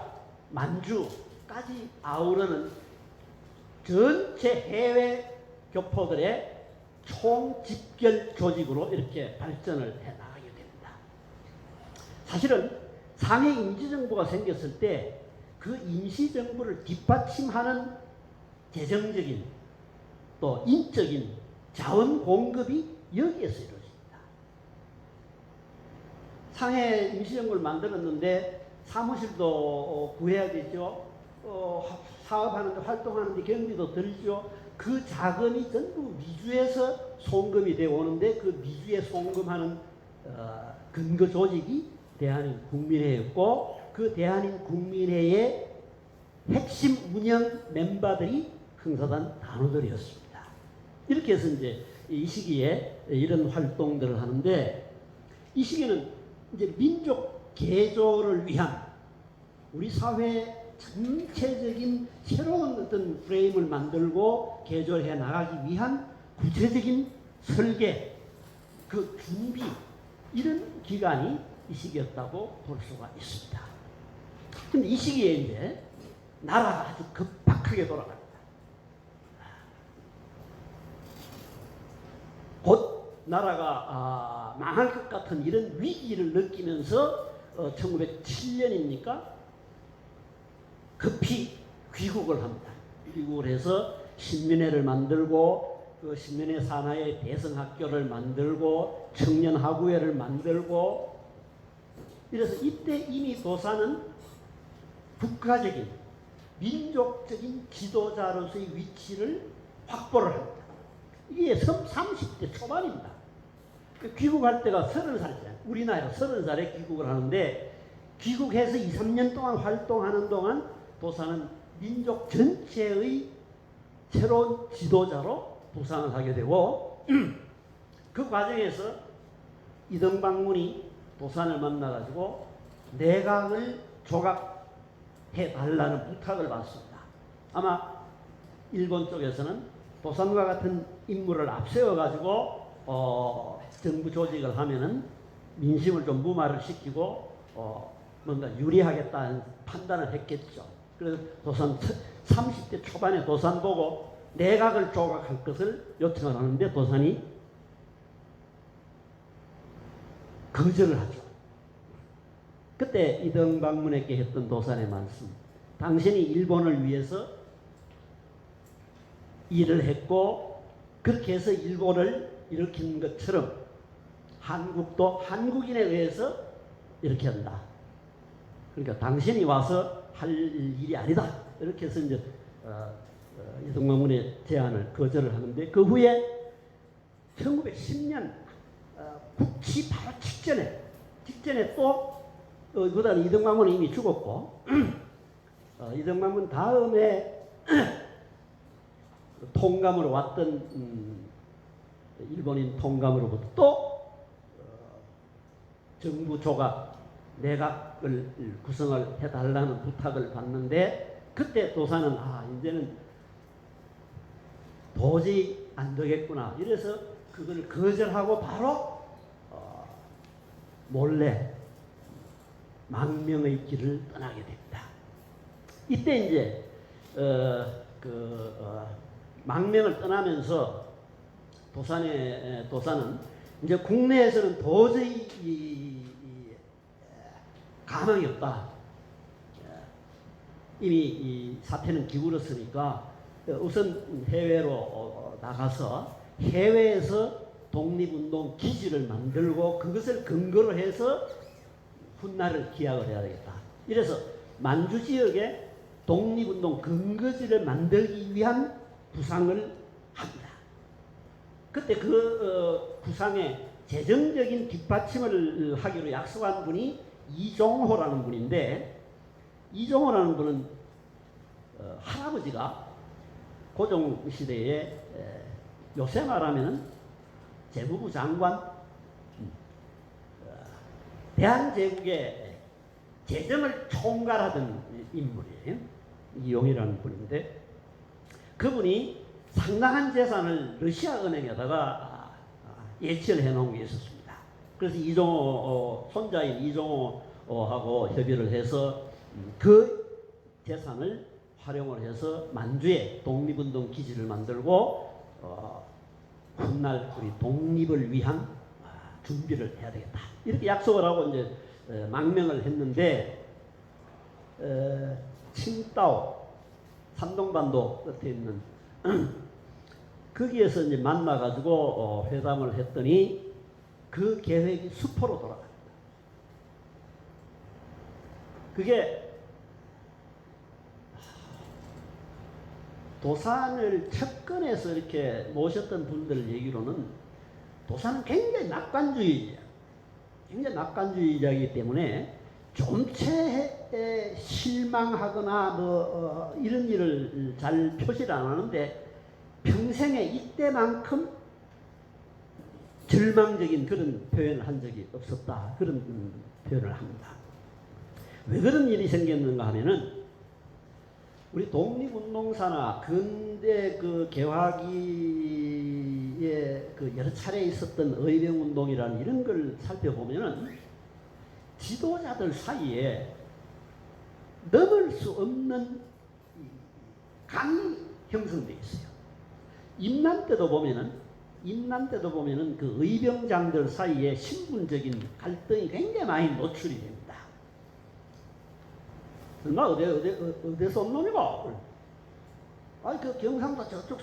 만주까지 아우르는 전체 해외 교포들의 총집결 조직으로 이렇게 발전을 해 나가게 됩니다. 사실은 상해 임시정부가 생겼을 때 그 임시정부를 뒷받침하는 재정적인 또 인적인 자원 공급이 여기에서 이루어집니다. 상해 임시정부를 만들었는데 사무실도 구해야 되죠. 사업하는데 활동하는데 경비도 들죠. 그 자금이 전부 미주에서 송금이 되어 오는데 그 미주에 송금하는 근거 조직이 대한인 국민회였고 그 대한인 국민회의 핵심 운영 멤버들이 흥사단 단원들이었습니다. 이렇게 해서 이제 이 시기에 이런 활동들을 하는데 이 시기는 이제 민족 개조를 위한 우리 사회 전체적인 새로운 어떤 프레임을 만들고 개조해 나가기 위한 구체적인 설계, 그 준비 이런 기간이 이 시기였다고 볼 수가 있습니다. 근데 이 시기에 이제 나라가 아주 급박하게 돌아갑니다. 곧 나라가 망할 것 같은 이런 위기를 느끼면서 1907년입니까? 급히 귀국을 합니다. 귀국을 해서 신민회를 만들고 그 신민회 산하에 대성학교를 만들고 청년하구회를 만들고 이래서 이때 이미 도사는 국가적인 민족적인 지도자로서의 위치를 확보를 합니다. 이게 30대 초반입니다. 귀국할 때가 30살이잖아요. 우리 나이로 30살에 귀국을 하는데 귀국해서 2, 3년 동안 활동하는 동안 도사는 민족 전체의 새로운 지도자로 부상을 하게 되고 그 과정에서 이등박문이 도산을 만나가지고 내각을 조각해 달라는 부탁을 받습니다. 아마 일본 쪽에서는 도산과 같은 인물을 앞세워가지고 정부 조직을 하면은 민심을 좀 무마를 시키고 뭔가 유리하겠다는 판단을 했겠죠. 그래서 도산 30대 초반에 도산 보고 내각을 조각할 것을 요청을 하는데 도산이 거절을 하죠. 그때 이등박문에게 했던 도산의 말씀. 당신이 일본을 위해서 일을 했고 그렇게 해서 일본을 일으킨 것처럼 한국도 한국인에 의해서 이렇게 한다. 그러니까 당신이 와서 할 일이 아니다. 이렇게 해서 이제 이등박문의 제안을 거절을 하는데 그 후에 1910년 국치 바로 직전에 또 그다음 이등만문은 이미 죽었고 이등만문 다음에 통감으로 왔던 일본인 통감으로부터 또 정부 조각 내각을 구성을 해달라는 부탁을 받는데 그때 도사는 이제는 도저히 안 되겠구나 이래서 그걸 거절하고 바로 몰래 망명의 길을 떠나게 됩니다. 이때 이제 망명을 떠나면서 도사는 이제 국내에서는 도저히 가망이 없다. 이미 이 사태는 기울었으니까 우선 해외로 나가서 해외에서 독립운동 기지를 만들고 그것을 근거로 해서 훗날을 기약을 해야 되겠다. 이래서 만주 지역에 독립운동 근거지를 만들기 위한 구상을 합니다. 그때 그 구상에 재정적인 뒷받침을 하기로 약속한 분이 이종호라는 분인데 이종호라는 분은 할아버지가 고종 시대에 요새 말하면 재무부 장관 대한제국의 재정을 총괄하던 인물이에요. 이용이라는 분인데 그분이 상당한 재산을 러시아 은행에다가 예치를 해놓은 게 있었습니다. 그래서 이종호 손자인 이종호하고 협의를 해서 그 재산을 활용을 해서 만주에 독립운동 기지를 만들고 훗날 우리 독립을 위한 준비를 해야 되겠다. 이렇게 약속을 하고 이제 망명을 했는데 칭따오 산동반도 끝에 있는 거기에서 이제 만나가지고 회담을 했더니 그 계획이 수포로 돌아갑니다. 그게 도산을 chấp 건해서 이렇게 모셨던 분들 얘기로는 도산은 굉장히 낙관주의자이기 때문에 좀채 실망하거나 이런 일을 잘 표시를 안 하는데 평생에 이때만큼 절망적인 그런 표현을 한 적이 없었다. 그런 표현을 합니다. 왜 그런 일이 생겼는가 하면은 우리 독립운동사나 근대 그 개화기에 그 여러 차례 있었던 의병운동이라는 이런 걸 살펴보면은 지도자들 사이에 넘을 수 없는 강이 형성되어 있어요. 임난 때도 보면은 그 의병장들 사이에 신분적인 갈등이 굉장히 많이 노출이 됩니다. 얼마 어디서 온 놈이가? 아니 그 경상도 저쪽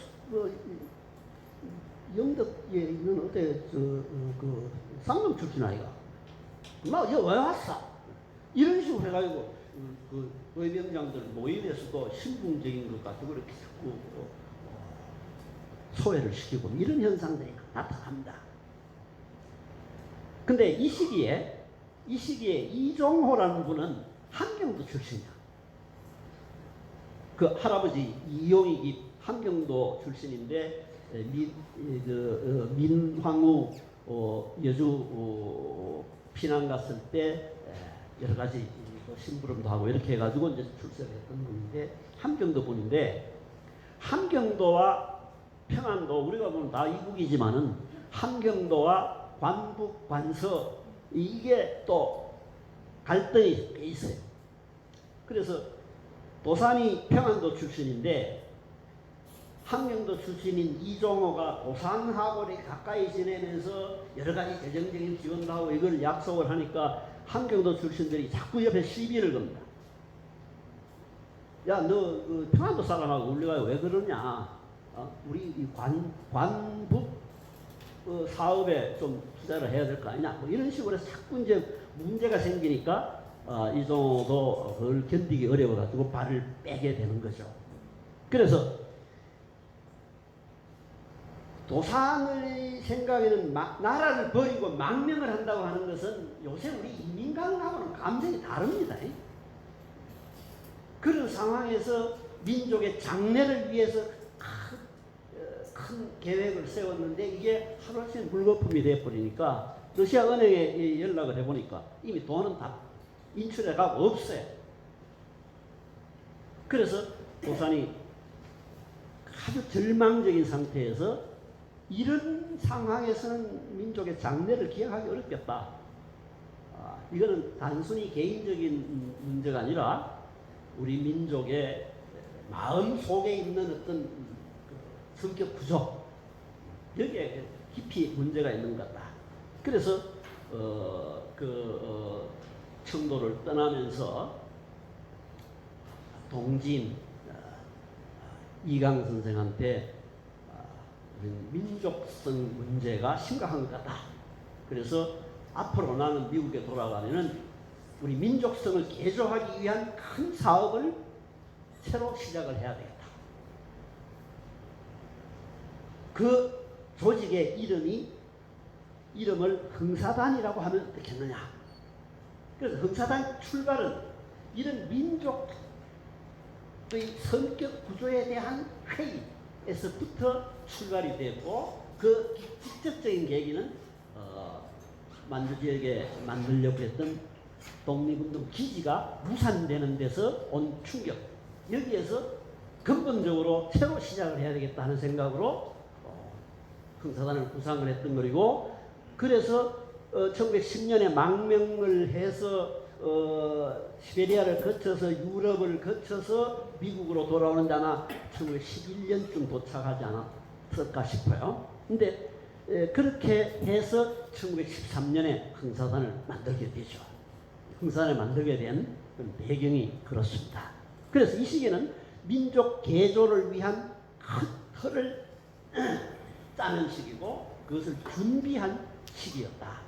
영덕에 있는 어때 그 쌍놈 출신 아이가? 얼마 여기 왜 왔어? 이런 식으로 해가지고 그 의병장들 모임에서도 신분적인 것 같은 걸 이렇게 자꾸 소외를 시키고 이런 현상들이 나타납니다. 근데 이 시기에 이종호라는 분은 함경도 출신이야. 그 할아버지 이용이 함경도 출신인데 민황후 여주 피난 갔을 때 여러 가지 심부름도 하고 이렇게 해가지고 이제 출세를 했던 분인데 함경도 분인데 함경도와 평안도 우리가 보면 다 이국이지만은 함경도와 관북 관서 이게 또 갈등이 꽤 있어요. 그래서 도산이 평안도 출신인데 함경도 출신인 이종호가 도산하고 이렇게 가까이 지내면서 여러 가지 재정적인 지원도 하고 이걸 약속을 하니까 함경도 출신들이 자꾸 옆에 시비를 겁니다. 야, 너 그 평안도 사람하고 우리가 왜 그러냐? 우리 이 관북 사업에 좀 투자를 해야 될 거 아니냐? 뭐 이런 식으로 해서 자꾸 이제 문제가 생기니까 이종호도 그걸 견디기 어려워가지고 발을 빼게 되는 거죠. 그래서 도산의 생각에는 나라를 버리고 망명을 한다고 하는 것은 요새 우리 인민가능하고는 감정이 다릅니다. 그런 상황에서 민족의 장래를 위해서 큰 계획을 세웠는데 이게 하루아침에 물거품이 돼버리니까 러시아 은행에 연락을 해보니까 이미 돈은 다 인출해가고 없어요. 그래서 도산이 아주 절망적인 상태에서 이런 상황에서는 민족의 장래를 기억하기 어렵겠다. 이거는 단순히 개인적인 문제가 아니라 우리 민족의 마음 속에 있는 어떤 성격 구조, 여기에 깊이 문제가 있는 것 같다. 그래서 청도를 떠나면서 동진 이강 선생한테 민족성 문제가 심각한 것 같다. 그래서 앞으로 나는 미국에 돌아가면은 우리 민족성을 개조하기 위한 큰 사업을 새로 시작을 해야 되겠다. 그 조직의 이름을 흥사단이라고 하면 어떻겠느냐. 그래서 흥사단 출발은 이런 민족의 성격 구조에 대한 회의에서부터 출발이 됐고, 그 직접적인 계기는 만주 지역에 만들려고 했던 독립운동 기지가 무산되는 데서 온 충격, 여기에서 근본적으로 새로 시작을 해야 되겠다 하는 생각으로 흥사단을 구상을 했던 것이고, 그래서 1910년에 망명을 해서 시베리아를 거쳐서 유럽을 거쳐서 미국으로 돌아오는데 아마 1911년쯤 도착하지 않았을까 싶어요. 근데 그렇게 해서 1913년에 흥사단을 만들게 되죠. 흥사단을 만들게 된 배경이 그렇습니다. 그래서 이 시기는 민족 개조를 위한 큰 틀을 짜는 시기고 그것을 준비한 시기였다.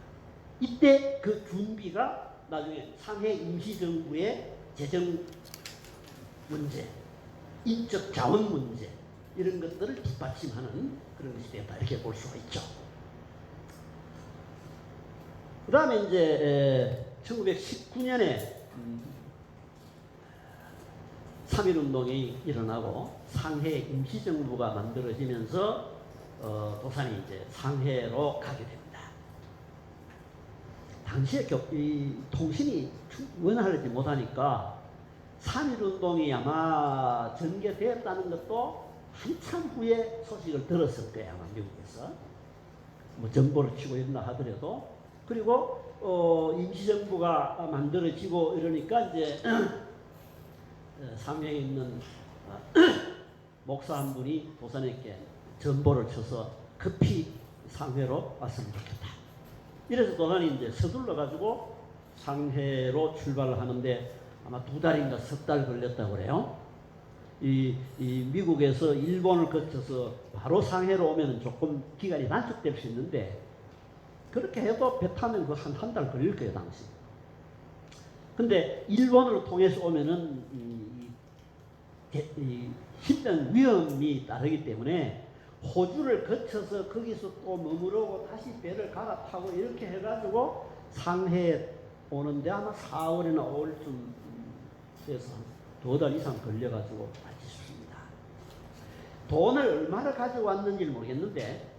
이때 그 준비가 나중에 상해 임시정부의 재정 문제, 인적 자원 문제 이런 것들을 뒷받침하는 그런 것이 됐다, 이렇게 볼 수가 있죠. 그 다음에 이제 1919년에 3.1운동이 일어나고 상해 임시정부가 만들어지면서 도산이 이제 상해로 가게 됩니다. 당시에 이 통신이 원활하지 못하니까 3.1운동이 아마 전개되었다는 것도 한참 후에 소식을 들었을 거예요, 아마 미국에서. 뭐 정보를 치고 있나 하더라도. 그리고 임시정부가 만들어지고 이러니까 이제 상해에 있는 목사 한 분이 도산에게 전보를 쳐서 급히 상해로 왔으면 좋겠다. 이래서 도산이 이제 서둘러 가지고 상해로 출발을 하는데 아마 2달인가 3달 걸렸다고 그래요. 이 미국에서 일본을 거쳐서 바로 상해로 오면 조금 기간이 단축될 수 있는데, 그렇게 해도 배 타면 그 한 달 걸릴 거예요, 당시. 근데 일본을 통해서 오면은 힘든 위험이 따르기 때문에 호주를 거쳐서 거기서 또 머무르고 다시 배를 갈아타고 이렇게 해가지고 상해에 오는데 아마 4월이나 5월쯤 돼서 2달 이상 걸려가지고 맞췄습니다. 돈을 얼마나 가지고 왔는지 모르겠는데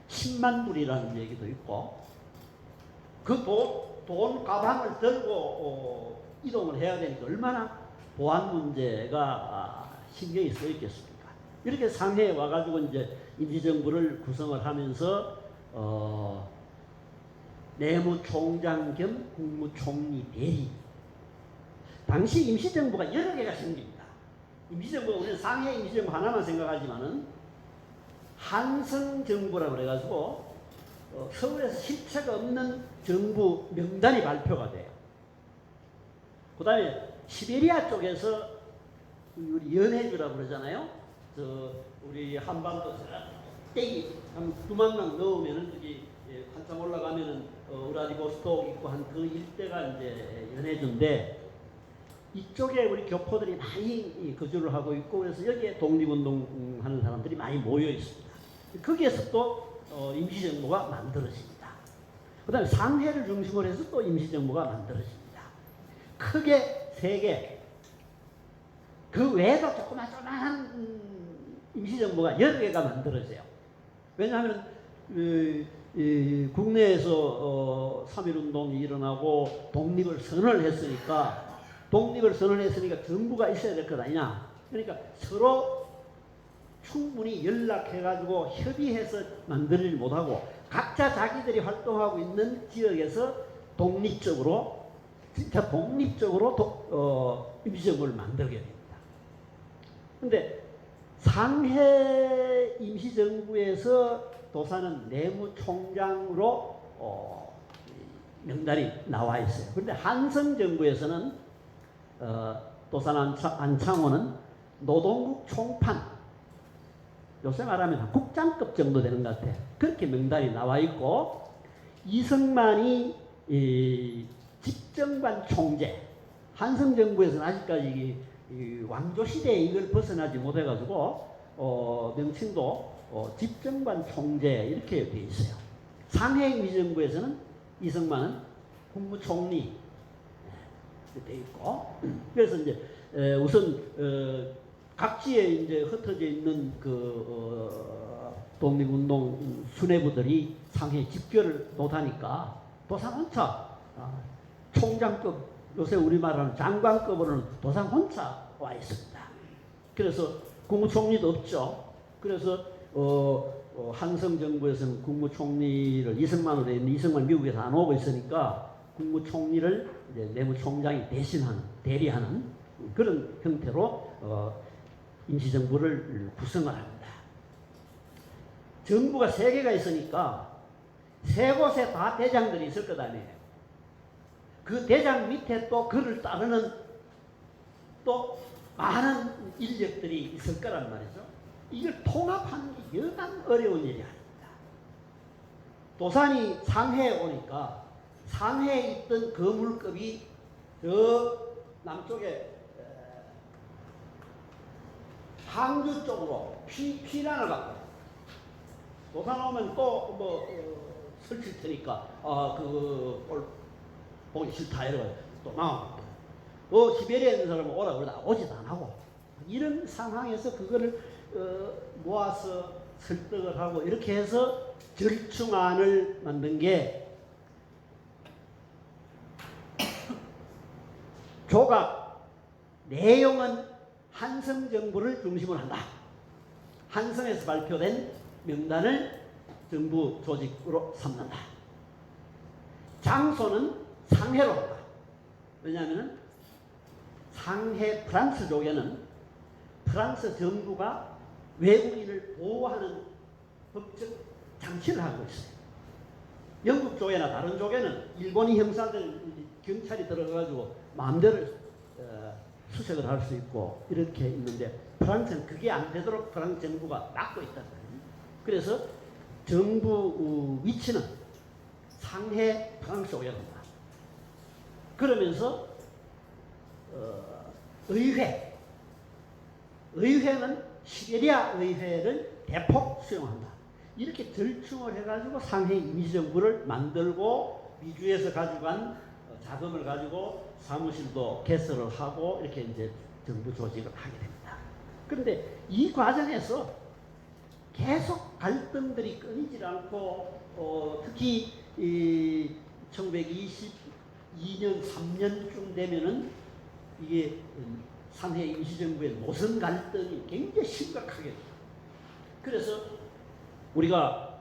10만 불이라는 얘기도 있고, 그 돈 가방을 들고 이동을 해야 되니까 얼마나 보안 문제가 신경이 써 있겠습니까? 이렇게 상해에 와가지고 이제 임시정부를 구성을 하면서 내무총장 겸 국무총리 대리. 당시 임시정부가 여러 개가 생깁니다. 임시정부가 우리는 상해 임시정부 하나만 생각하지만은 한성정부라고 그래가지고 서울에서 실체가 없는 정부 명단이 발표가 돼요. 그 다음에 시베리아 쪽에서 우리 연해주라고 그러잖아요. 우리 한반도 떼기 한 9만 명 넣으면은 저기 한참 올라가면은 우라디보스톡 있고 한 그 일대가 이제 연해주인데, 이쪽에 우리 교포들이 많이 거주를 하고 있고, 그래서 여기에 독립운동 하는 사람들이 많이 모여 있습니다. 거기에서 또 임시정부가 만들어집니다. 그 다음에 상해를 중심으로 해서 또 임시정부가 만들어집니다. 크게 세 개. 그 외에도 조그마한 임시정부가 여러 개가 만들어져요. 왜냐하면 국내에서 3.1운동이 일어나고 독립을 선언했으니까 정부가 있어야 될 것 아니냐. 그러니까 서로 충분히 연락해가지고 협의해서 만들지 못하고 각자 자기들이 활동하고 있는 지역에서 독립적으로 임시정부를 만들게 됩니다. 근데 상해 임시정부에서 도사는 내무총장으로 명단이 나와 있어요. 그런데 한성정부에서는 도산 안창호는 노동국 총판, 요새 말하면 한 국장급 정도 되는 것 같아요. 그렇게 명단이 나와 있고, 이승만이 집정관 총재, 한성정부에서는 아직까지 왕조 시대에 이걸 벗어나지 못해가지고 명칭도 집정관 총재 이렇게 되어 있어요. 상해 임시정부에서는 이승만은 국무총리 되어 있고, 그래서 이제 우선 각지에 이제 흩어져 있는 독립운동 수뇌부들이 상해에 집결을 못하니까 도산 혼자 총장급, 요새 우리 말하는 장관급으로는 도산 혼자 와 있습니다. 그래서 국무총리도 없죠. 그래서 한성정부에서는 국무총리를 이승만으로 돼 있는, 이승만 미국에서 안 오고 있으니까 국무총리를 이제 내무총장이 대리하는 그런 형태로 임시정부를 구성을 합니다. 정부가 세 개가 있으니까 세 곳에 다 대장들이 있을 것 아니에요. 그 대장 밑에 또 그를 따르는 또 많은 인력들이 있을 거란 말이죠. 이걸 통합하는 게 여간 어려운 일이 아닙니다. 도산이 상해에 오니까 상해에 있던 거물급이 저 남쪽에 항주 쪽으로 피난을 갔고, 도산 오면 또 설칠 테니까 보기 싫다 이러고 또 나오고, 또 시베리아에 있는 사람은 오라 그러다 오지도 안 하고, 이런 상황에서 그거를 모아서 설득을 하고 이렇게 해서 절충안을 만든 게 조각 내용은 한성정부를 중심으로 한다. 한성에서 발표된 명단을 정부 조직으로 삼는다. 장소는 상해로 한다. 왜냐하면 상해 프랑스 쪽에는 프랑스 정부가 외국인을 보호하는 법적 장치를 하고 있어요. 영국 쪽이나 다른 쪽에는 일본이 형사들 경찰이 들어가가지고 마음대로 수색을 할 수 있고 이렇게 있는데, 프랑스는 그게 안 되도록 프랑스 정부가 막고 있다는 거예요. 그래서 정부 위치는 상해 프랑스 쪽에 간다. 그러면서 의회는 시베리아 의회를 대폭 수용한다. 이렇게 절충을 해가지고 상해 임시정부를 만들고, 미주에서 가져간 자금을 가지고 사무실도 개설을 하고 이렇게 이제 정부 조직을 하게 됩니다. 그런데 이 과정에서 계속 갈등들이 끊이질 않고, 특히 1922년 3년쯤 되면은 이게 상해 임시정부의 노선 갈등이 굉장히 심각하게 됩니다. 그래서 우리가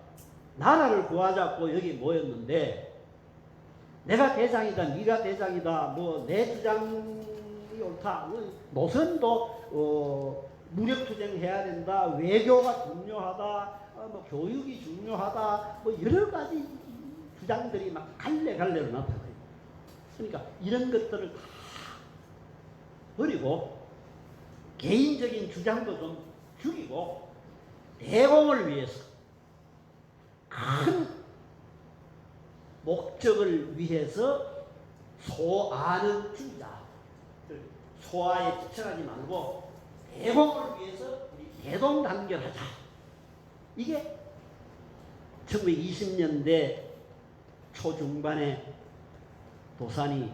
나라를 구하자고 여기 모였는데, 내가 대장이다, 네가 대장이다, 내 주장이 옳다, 노선도 무력투쟁해야 된다, 외교가 중요하다, 교육이 중요하다, 여러 가지 주장들이 막 갈래로 나타나요. 그러니까 이런 것들을 다 버리고 개인적인 주장도 좀 죽이고 대공을 위해서 큰 목적을 위해서 소아는 주자, 소아에 집착하지 말고 대공을 위해서 우리 대동단결하자. 이게 1920년대 초중반에 도산이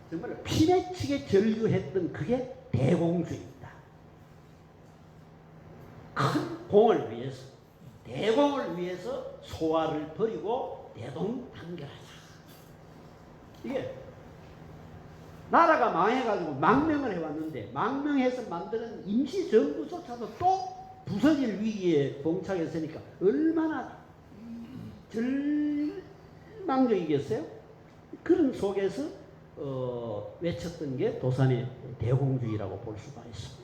정말 피내치게 절규했던 그게 대공주입니다. 큰 공을 위해서, 대공을 위해서 소화를 버리고 대동단결하자. 이게 나라가 망해가지고 망명을 해왔는데 망명해서 만드는 임시정부조차도 또 부서질 위기에 봉착했으니까 얼마나 절망적이겠어요? 그런 속에서 외쳤던 게 도산의 대공주의라고 볼 수가 있습니다.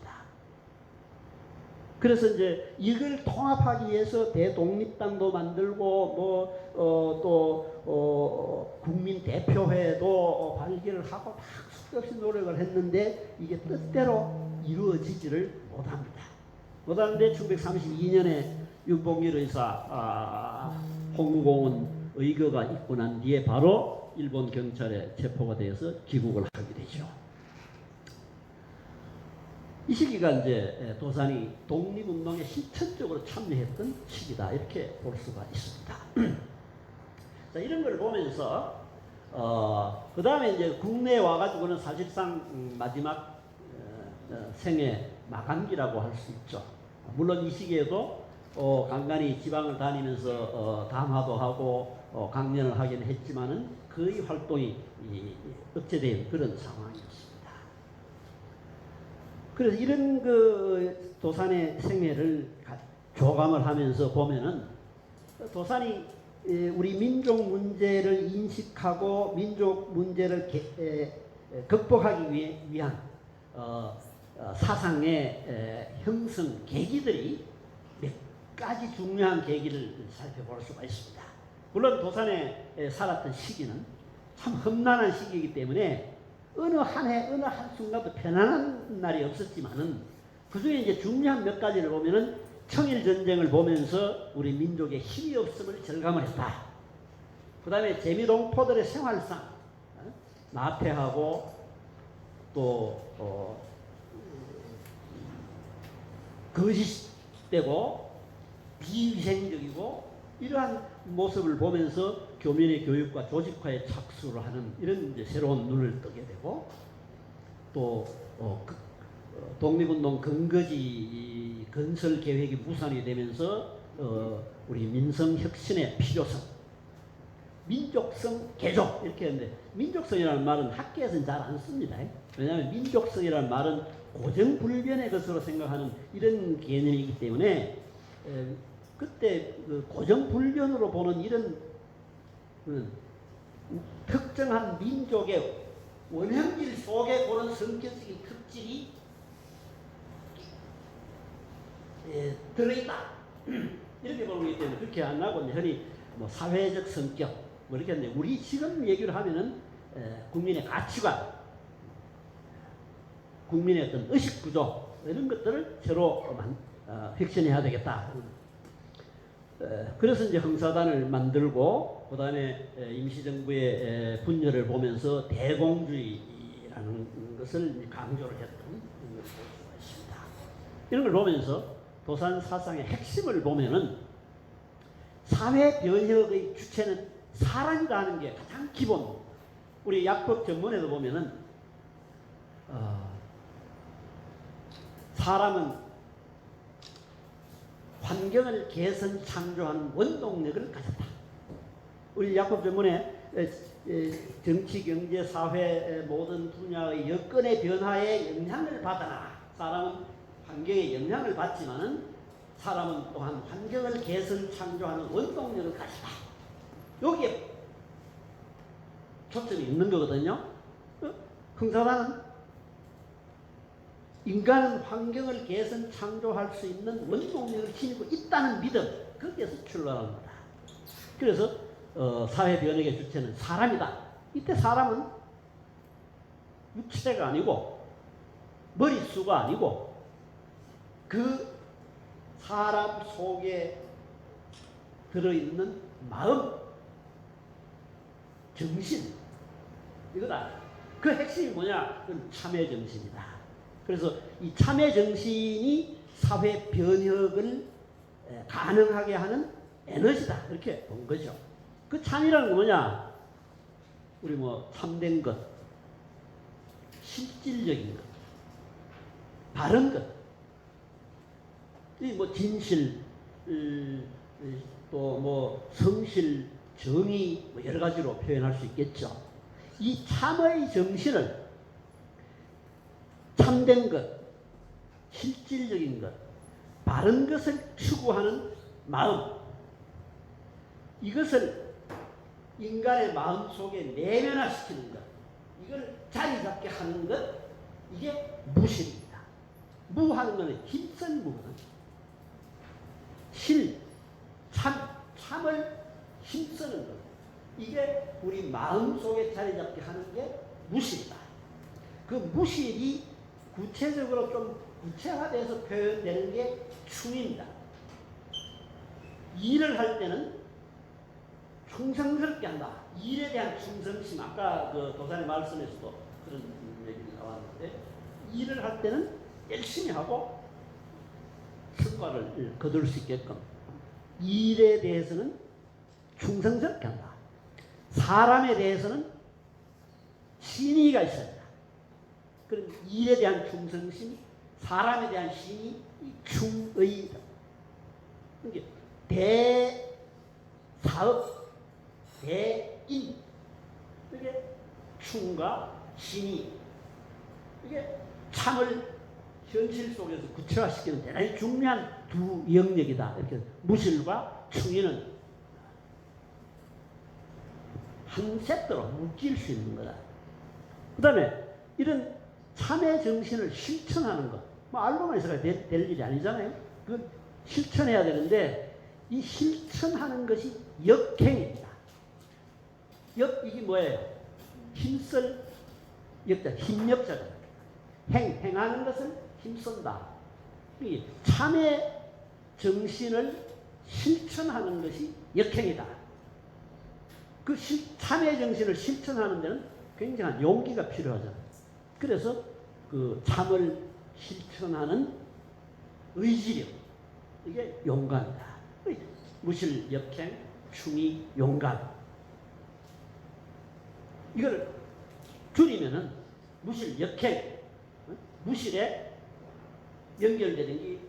그래서 이제 이걸 통합하기 위해서 대독립당도 만들고 또 국민 대표회도 발기를 하고 막 수없이 노력을 했는데 이게 뜻대로 이루어지지를 못합니다. 못하는데 1932년에 윤봉길 의사 홍무공은 의거가 있고 난 뒤에 바로 일본 경찰에 체포가 되어서 귀국을 하게 되죠. 이 시기가 이제 도산이 독립운동에 실천적으로 참여했던 시기다 이렇게 볼 수가 있습니다. 자, 이런 걸 보면서 그 다음에 이제 국내에 와가지고는 사실상 마지막 생애 마감기라고 할 수 있죠. 물론 이 시기에도 간간히 지방을 다니면서 담화도 하고 강연을 하긴 했지만은 거의 활동이 억제된 그런 상황이었습니다. 그래서 이런 그 도산의 생애를 조감을 하면서 보면은 도산이 우리 민족 문제를 인식하고 민족 문제를 극복하기 위한 사상의 형성 계기들이 몇 가지 중요한 계기를 살펴볼 수가 있습니다. 물론 도산에 살았던 시기는 참 험난한 시기이기 때문에 어느 한 해, 어느 한 순간도 편안한 날이 없었지만은 그 중에 이제 중요한 몇 가지를 보면은 청일 전쟁을 보면서 우리 민족의 힘이 없음을 절감을 했다. 그 다음에 재미동포들의 생활상 나태하고 또 거짓되고 비위생적이고 이러한 모습을 보면서 교민의 교육과 조직화에 착수를 하는 이런 이제 새로운 눈을 뜨게 되고 또 독립운동 근거지 건설 계획이 무산이 되면서 우리 민성혁신의 필요성, 민족성 개조 이렇게 했는데 민족성이라는 말은 학계에서는 잘 안 씁니다. 왜냐하면 민족성이라는 말은 고정불변의 것으로 생각하는 이런 개념이기 때문에 그때 그 고정불변으로 보는 이런 특정한 민족의 원형질 속에 그런 성격적인 특질이 들어있다 이렇게 보는 거기 때문에 그렇게 안 나고 흔히 뭐 사회적 성격 뭐 이렇게 하는데 우리 지금 얘기를 하면은 국민의 가치관, 국민의 어떤 의식 구조 이런 것들을 새로 획신해야 되겠다. 그래서 이제 흥사단을 만들고 그 다음에 임시정부의 분열을 보면서 대공주의라는 것을 강조를 했던 것을 볼 수가 있습니다. 이런 걸 보면서 도산 사상의 핵심을 보면은 사회 변혁의 주체는 사람이라는 게 가장 기본. 우리 약법 전문에도 보면은 사람은 환경을 개선 창조하는 원동력을 가졌다. 우리 약법 전문에 정치, 경제, 사회 모든 분야의 여건의 변화에 영향을 받아라. 사람은 환경에 영향을 받지만은 사람은 또한 환경을 개선 창조하는 원동력을 가졌다. 여기에 초점이 있는 거거든요. 흥사단은 인간은 환경을 개선 창조할 수 있는 원동력을 지니고 있다는 믿음, 거기에서 출발합니다. 그래서 사회 변혁의 주체는 사람이다. 이때 사람은 육체가 아니고 머릿수가 아니고 그 사람 속에 들어있는 마음, 정신 이거다. 그 핵심이 뭐냐? 그건 참회 정신이다. 그래서 이 참회 정신이 사회 변혁을 가능하게 하는 에너지다 이렇게 본 거죠. 그 참이라는 건 뭐냐? 우리 뭐 참된 것, 실질적인 것, 바른 것, 이 뭐 진실, 또 뭐 성실, 정의 뭐 여러 가지로 표현할 수 있겠죠. 이 참의 정신을 참된 것, 실질적인 것, 바른 것을 추구하는 마음, 이것을 인간의 마음 속에 내면화시키는 것, 이걸 자리 잡게 하는 것, 이게 무실입니다. 무하는 것은 힘쓴 무거든. 참을 힘쓰는 것. 이게 우리 마음 속에 자리 잡게 하는 게 무실이다. 그 무실이 구체적으로 좀 구체화돼서 표현되는 게 충입니다. 일을 할 때는 충성스럽게 한다. 일에 대한 충성심, 아까 그 도산의 말씀에서도 그런 얘기가 나왔는데, 일을 할 때는 열심히 하고 성과를 거둘 수 있게끔 일에 대해서는 충성스럽게 한다. 사람에 대해서는 신의가 있어야 한다. 그런 일에 대한 충성심, 사람에 대한 신의, 충의다. 이게 대사업, 대인, 이게 충과 신의, 이게 참을 현실 속에서 구체화시키는 대단히 중요한 두 영역이다. 이렇게 무실과 충의는 한 세트로 묶일 수 있는 거다. 그 다음에 이런 참의 정신을 실천하는 것, 뭐 알고만 있어야 될 일이 아니잖아요. 그 실천해야 되는데 이 실천하는 것이 역행입니다. 이게 뭐예요? 힘쓸 역자, 힘역자잖아요. 행하는 것을 힘쓴다. 이 참의 정신을 실천하는 것이 역행이다. 그 참의 정신을 실천하는 데는 굉장한 용기가 필요하잖아요. 그래서 그 참을 실천하는 의지력, 이게 용감이다. 무실, 역행, 충의, 용감. 이걸 줄이면은 무실, 역행, 무실에 연결되는 게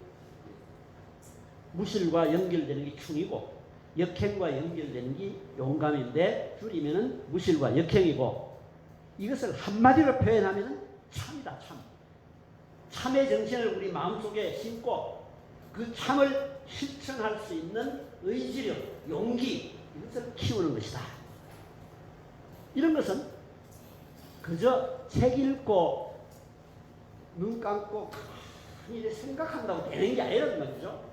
무실과 연결되는 게 충이고 역행과 연결되는 게 용감인데 줄이면은 무실과 역행이고, 이것을 한마디로 표현하면은 참이다. 참의 정신을 우리 마음속에 심고 그 참을 실천할 수 있는 의지력, 용기, 이것을 키우는 것이다. 이런 것은 그저 책 읽고 눈 감고 이렇게 생각한다고 되는 게 아니라는 말이죠.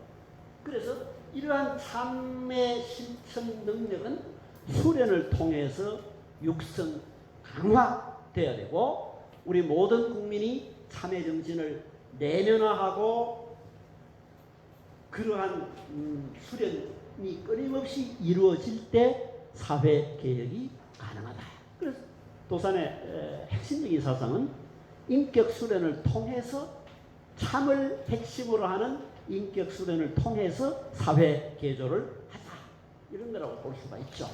그래서 이러한 참의 실천 능력은 수련을 통해서 육성, 강화되어야 되고, 우리 모든 국민이 참의 정신을 내면화하고 그러한 수련이 끊임없이 이루어질 때 사회개혁이 가능하다. 그래서 도산의 핵심적인 사상은 인격 수련을 통해서, 참을 핵심으로 하는 인격 수련을 통해서 사회 개조를 하자, 이런 거라고 볼 수가 있죠.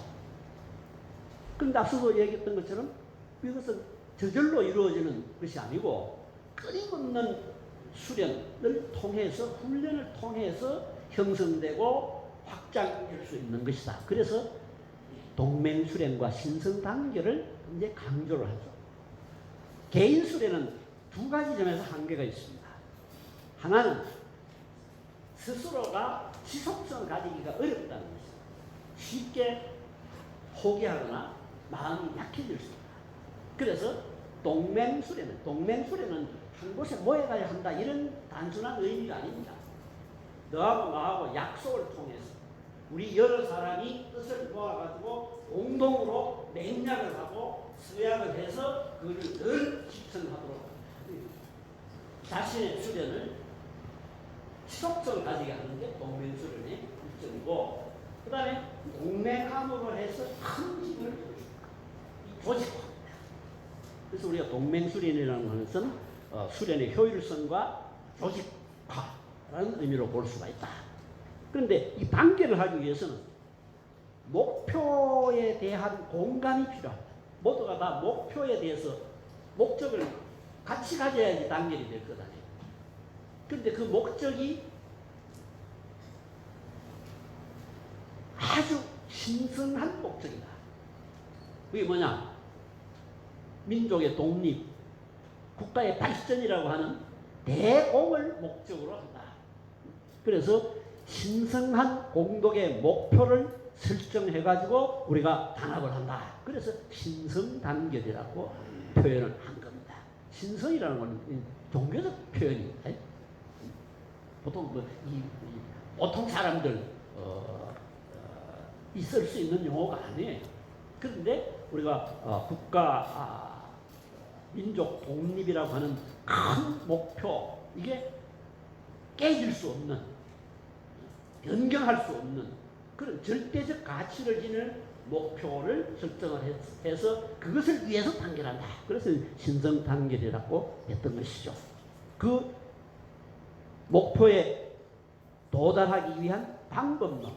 그런데 앞서도 얘기했던 것처럼 이것은 저절로 이루어지는 것이 아니고 끊임없는 수련을 통해서, 훈련을 통해서 형성되고 확장될 수 있는 것이다. 그래서 동맹수련과 신성단결을 이제 강조를 하죠. 개인 수련은 두 가지 점에서 한계가 있습니다. 하나는 스스로가 지속성을 가지기가 어렵다는 것입니다. 쉽게 포기하거나 마음이 약해질 수 있다. 그래서 동맹수련은 한 곳에 모여가야 한다, 이런 단순한 의미가 아닙니다. 너하고 나하고 약속을 통해서 우리 여러 사람이 뜻을 모아가지고 공동으로 맹약을 하고 서약을 해서 그를 늘 실천하도록 자신의 수련을 지속성을 가지게 하는 게 동맹수련의 일정이고, 그 다음에 동맹함으로 해서 큰 힘을 조직화합니다. 그래서 우리가 동맹수련이라는 것은 수련의 효율성과 조직화라는 의미로 볼 수가 있다. 그런데 이 단계를 하기 위해서는 목표에 대한 공감이 필요합니다. 모두가 다 목표에 대해서 목적을 같이 가져야지 단결이 될 것 아니에요. 그런데 그 목적이 아주 신성한 목적이다. 그게 뭐냐? 민족의 독립, 국가의 발전이라고 하는 대공을 목적으로 한다. 그래서 신성한 공덕의 목표를 설정해가지고 우리가 단합을 한다. 그래서 신성단결이라고 표현을 한 겁니다. 신성이라는 건 종교적 표현입니다. 보통 보통 사람들 있을 수 있는 용어가 아니에요. 그런데 우리가 국가 민족 독립이라고 하는 큰 목표, 이게 깨질 수 없는, 변경할 수 없는 그런 절대적 가치를 지닌 목표를 설정을 해서 그것을 위해서 단결한다. 그래서 신성 단결이라고 했던 것이죠. 그 목표에 도달하기 위한 방법론,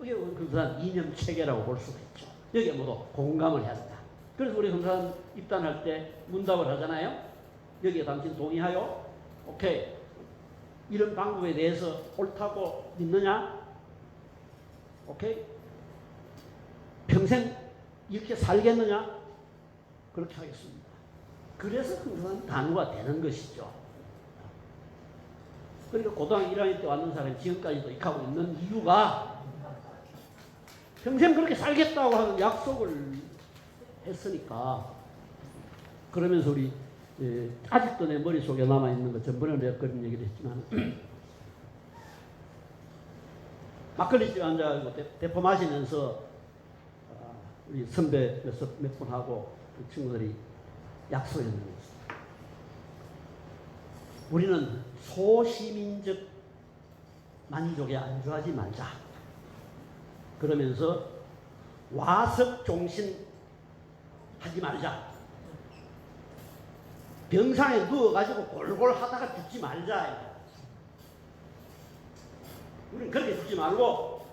이게 금산 이념 체계라고 볼 수가 있죠. 여기에 모두 공감을 해야 된다. 그래서 우리 금산 입단할 때 문답을 하잖아요. 여기에 당신 동의하여? 오케이. 이런 방법에 대해서 옳다고 믿느냐? 오케이. 평생 이렇게 살겠느냐? 그렇게 하겠습니다. 그래서 금산 단우가 되는 것이죠. 그러니까 고등학교 1학년 때 왔는 사람이 지금까지도 이렇게 하고 있는 이유가 평생 그렇게 살겠다고 하는 약속을 했으니까. 그러면서 우리 아직도 내 머릿속에 남아있는 거 전번에 내가 그런 얘기를 했지만 막걸리집에 앉아가지고 대포 마시면서 우리 선배 몇 분하고 그 친구들이 약속했는 거였어요. 우리는 소시민적 만족에 안주하지 말자. 그러면서 와석종신 하지 말자. 병상에 누워가지고 골골 하다가 죽지 말자. 우리는 그렇게 죽지 말고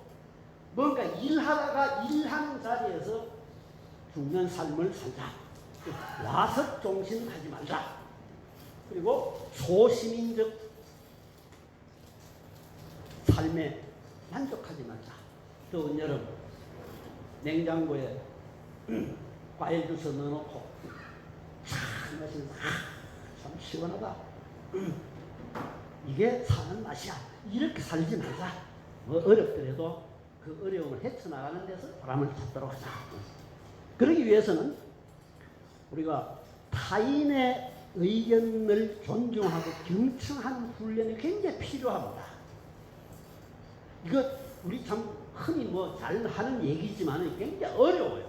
뭔가 일하다가 일하는 자리에서 죽는 삶을 살자. 와석종신 하지 말자. 그리고 소시민적 삶에 만족하지 말자. 더운 여름 냉장고에 과일 주스 넣어놓고 참 마시면서 참 시원하다. 이게 사는 맛이야. 이렇게 살지 말자. 뭐 어렵더라도 그 어려움을 헤쳐나가는 데서 바람을 찾도록 하자. 그러기 위해서는 우리가 타인의 의견을 존중하고 경청하는 훈련이 굉장히 필요합니다. 이거 우리 참 흔히 뭐 잘하는 얘기지만 굉장히 어려워요.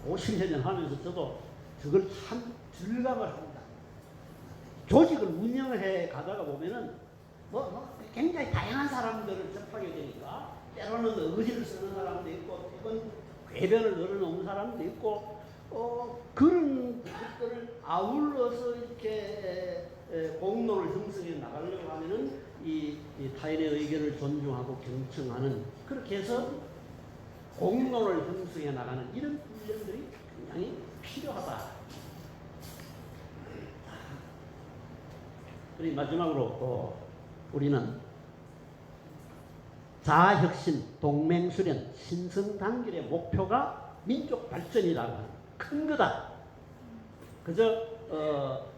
50년 하면서 저도 저걸 참 절감을 합니다. 조직을 운영을 해 가다가 보면은 굉장히 다양한 사람들을 접하게 되니까 때로는 의지를 쓰는 사람도 있고 이건 궤변을 늘어놓은 사람도 있고 그런 것들을 아울러서 이렇게 공론을 형성해 나가려고 하면은 이 타인의 의견을 존중하고 경청하는, 그렇게 해서 공론을 형성해 나가는 이런 훈련들이 굉장히 필요하다. 그리고 마지막으로 우리는 자아혁신, 동맹수련, 신성단결의 목표가 민족 발전이라고 하는 큰 거다. 그저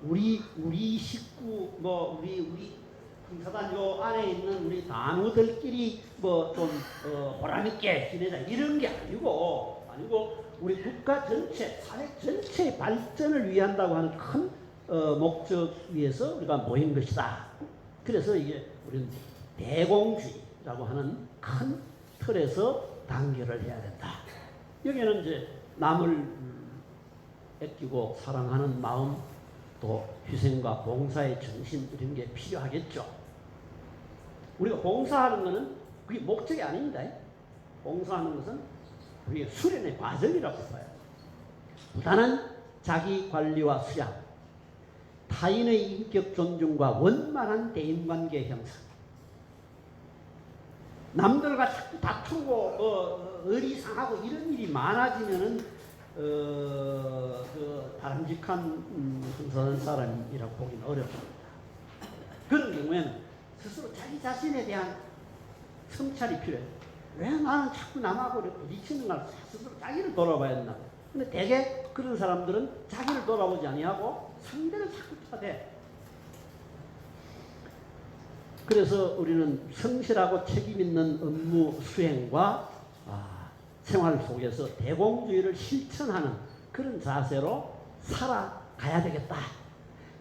우리 식구 우리 행사단 요 안에 있는 우리 단우들끼리 좀 보람있게 지내자 이런 게 아니고 우리 국가 전체, 사회 전체의 발전을 위한다고 하는 큰 목적 위에서 우리가 모인 것이다. 그래서 이게 우리는 대공주의라고 하는 큰 틀에서 단결을 해야 된다. 여기는 이제 남을 아끼고 사랑하는 마음, 또 희생과 봉사의 정신 이런 게 필요하겠죠. 우리가 봉사하는 것은 그게 목적이 아닙니다. 봉사하는 것은 우리의 수련의 과정이라고 봐요. 부단한 자기 관리와 수양, 타인의 인격 존중과 원만한 대인관계 형성, 남들과 자꾸 다투고 의리상하고 이런 일이 많아지면은 그 바람직한 흥선한 사람이라고 보기는 어렵습니다. 그런 경우에는 스스로 자기 자신에 대한 성찰이 필요해요. 왜 나는 자꾸 남하고 이렇게 부딪히는 걸 스스로 자기를 돌아봐야 된다. 근데 대개 그런 사람들은 자기를 돌아보지 아니하고 상대를 자꾸 탓해. 그래서 우리는 성실하고 책임 있는 업무 수행과 생활 속에서 대공주의를 실천하는 그런 자세로 살아가야 되겠다.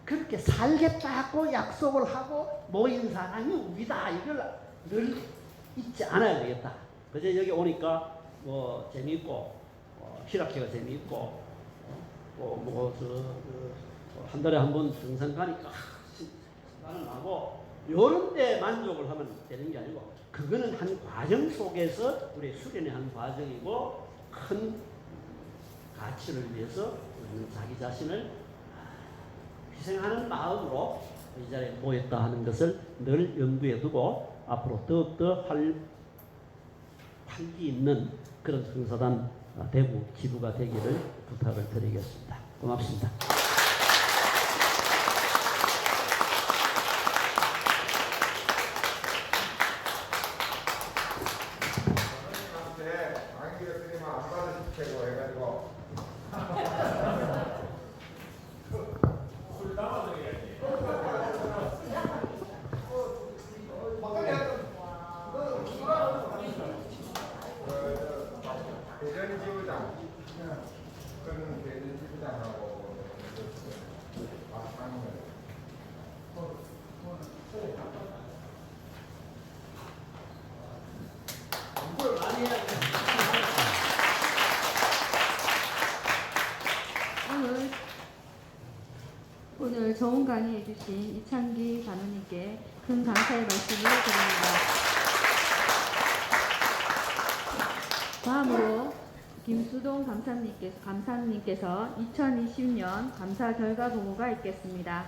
그렇게 살겠다고 약속을 하고 모인 사람이 우리다. 이걸 늘 잊지 않아야 되겠다. 그제 여기 오니까 뭐 재미있고 실학회가 재미있고 한 달에 한 번 등산 가니까 나는 하고 요런 데 만족을 하면 되는 게 아니고 그거는 한 과정 속에서 우리 수련의 한 과정이고 큰 가치를 위해서 우리는 자기 자신을 희생하는 마음으로 이 자리에 모였다 하는 것을 늘 염두에 두고 앞으로 더욱더 활기 있는 그런 흥사단 대구 지부가 되기를 부탁을 드리겠습니다. 고맙습니다. 오늘 좋은 강의해 주신 이창기 간호님께 큰 감사의 말씀을 드립니다. 다음으로 김수동 감사님께서 2020년 감사 결과 보고가 있겠습니다.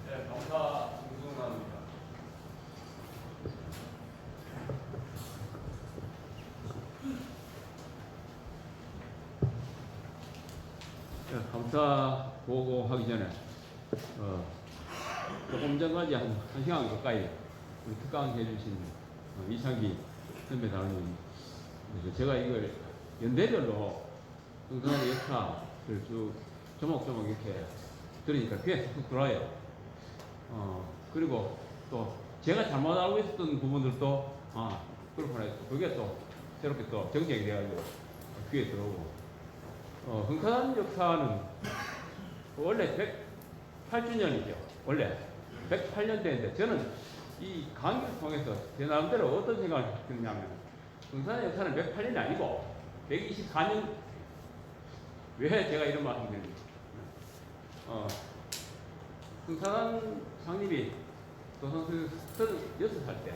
네, 감사 김승남입니다. 네, 감사 보고하기 전에 조금 전까지 한 시간 가까이 우리 특강 해주신 이창기 선배 단원님, 제가 이걸 연대별로 흥선의 역사를 쭉 조목조목 이렇게 들으니까 귀에 툭 들어와요. 그리고 또 제가 잘못 알고 있었던 부분들도 그렇구나, 그게 또 새롭게 또 정정이 돼가지고 귀에 들어오고, 흥선 역사는 원래 108주년이죠. 원래 108년대인데 저는 이 강의를 통해서 제 나름대로 어떤 생각을 드냐면 흥선의 역사는 108년이 아니고 124년. 왜 제가 이런 말씀을 드립니까? 흥사단 창립이 도선수 36살 때,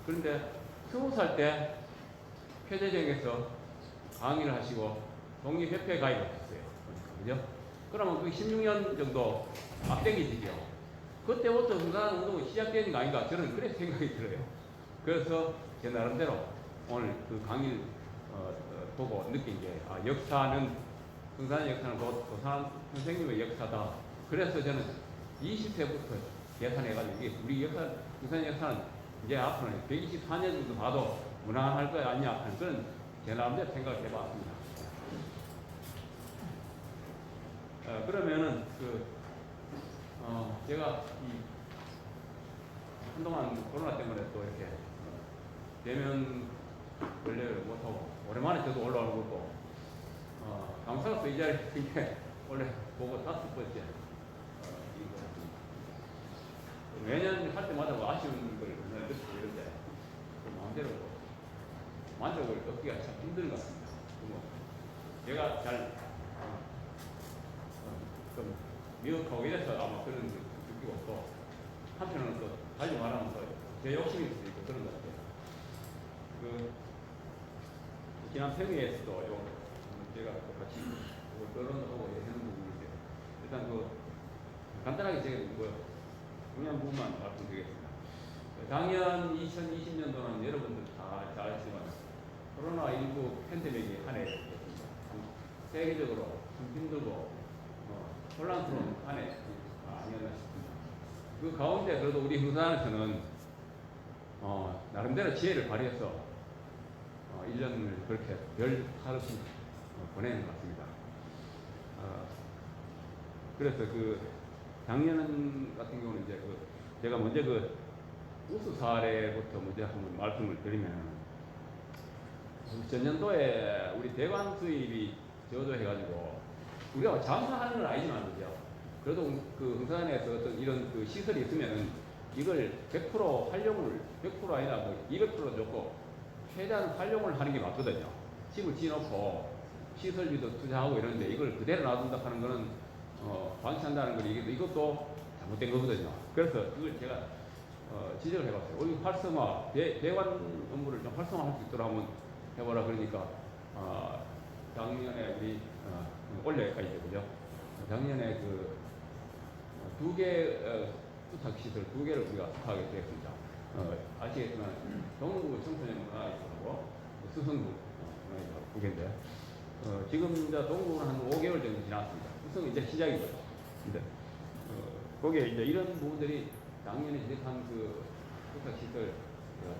그런데 20살 때 폐재정에서 강의를 하시고 독립협회에 가입하셨어요. 그죠? 그러면 그 16년 정도 앞당기지죠. 그때부터 흥사단 운동이 시작되는 거 아닌가, 저는 그렇게 생각이 들어요. 그래서 제 나름대로 오늘 그 강의를 보고 느낀 게, 역사는, 흥사단 역사는 도산 선생님의 역사다. 그래서 저는 20세부터 계산해가지고, 이게 우리 역사, 흥사단 역사는 이제 앞으로는 124년 정도 봐도 무난할 거 아니냐 하는 그런 제 나름대로 생각을 해봤습니다. 그러면은 제가 한동안 코로나 때문에 또 이렇게 대면 원래를 못하고 오랜만에 저도 올라오는 것도 강사로서 이 자리에 이게 원래 보고 5번째 매년 할 때마다 뭐 아쉬운 걸 느끼고 이런데 마음대로 만족을 얻기가 참 힘든 것 같습니다. 제가 잘 좀 미흡하고 이래서 아마 그런 걸 느끼고, 또 한편으로는 또 달리 말하면 또 제 욕심이 있고 그런 것 같아요. 지난 평일에서도 제가 같이 결혼하고 하는 부분인데 일단 그 간단하게 제가 중요한 부분만 말씀드리겠습니다. 작년 2020년도는 여러분들 다 잘 아시지만 코로나19 팬데믹이 한 해였습니다. 세계적으로 좀 힘들고 혼란스러운 한 해 아니었나 싶습니다. 그 가운데 그래도 우리 흥산에서는 나름대로 지혜를 발휘해서 1년을 그렇게 별 탈 없이 보내는 것 같습니다. 그래서 그 작년 같은 경우는 이제 제가 먼저 우수 사례부터 먼저 한번 말씀을 드리면 전년도에 우리 대관 수입이 저조해가지고 우리가 장사하는 건 아니지만 그죠. 그래도 그 흥산에서 어떤 이런 그 시설이 있으면은 이걸 100% 활용을 100% 아니라 200% 줬고 최대한 활용을 하는 게 맞거든요. 집을 지어놓고 시설비도 투자하고 이러는데 이걸 그대로 놔둔다 하는 거는 방치한다는 건 이것도 잘못된 거거든요. 그래서 그걸 제가 지적을 해봤어요. 우리 활성화 대관 업무를 좀 활성화할 수 있도록 한번 해보라 그러니까 작년에 우리 올해까지 되고요. 작년에 그 2개 수탁 시설 2개를 우리가 수탁하게 되었습니다. 아시겠지만 동구 청소년 문화유하고 수성구 문화유하고 2개인데 지금 이제 동구는 한 5개월 정도 지났습니다. 수성은 이제 시작이고요. 근데 거기에 이제 이런 부분들이 작년에 시작한 그 수탁 시설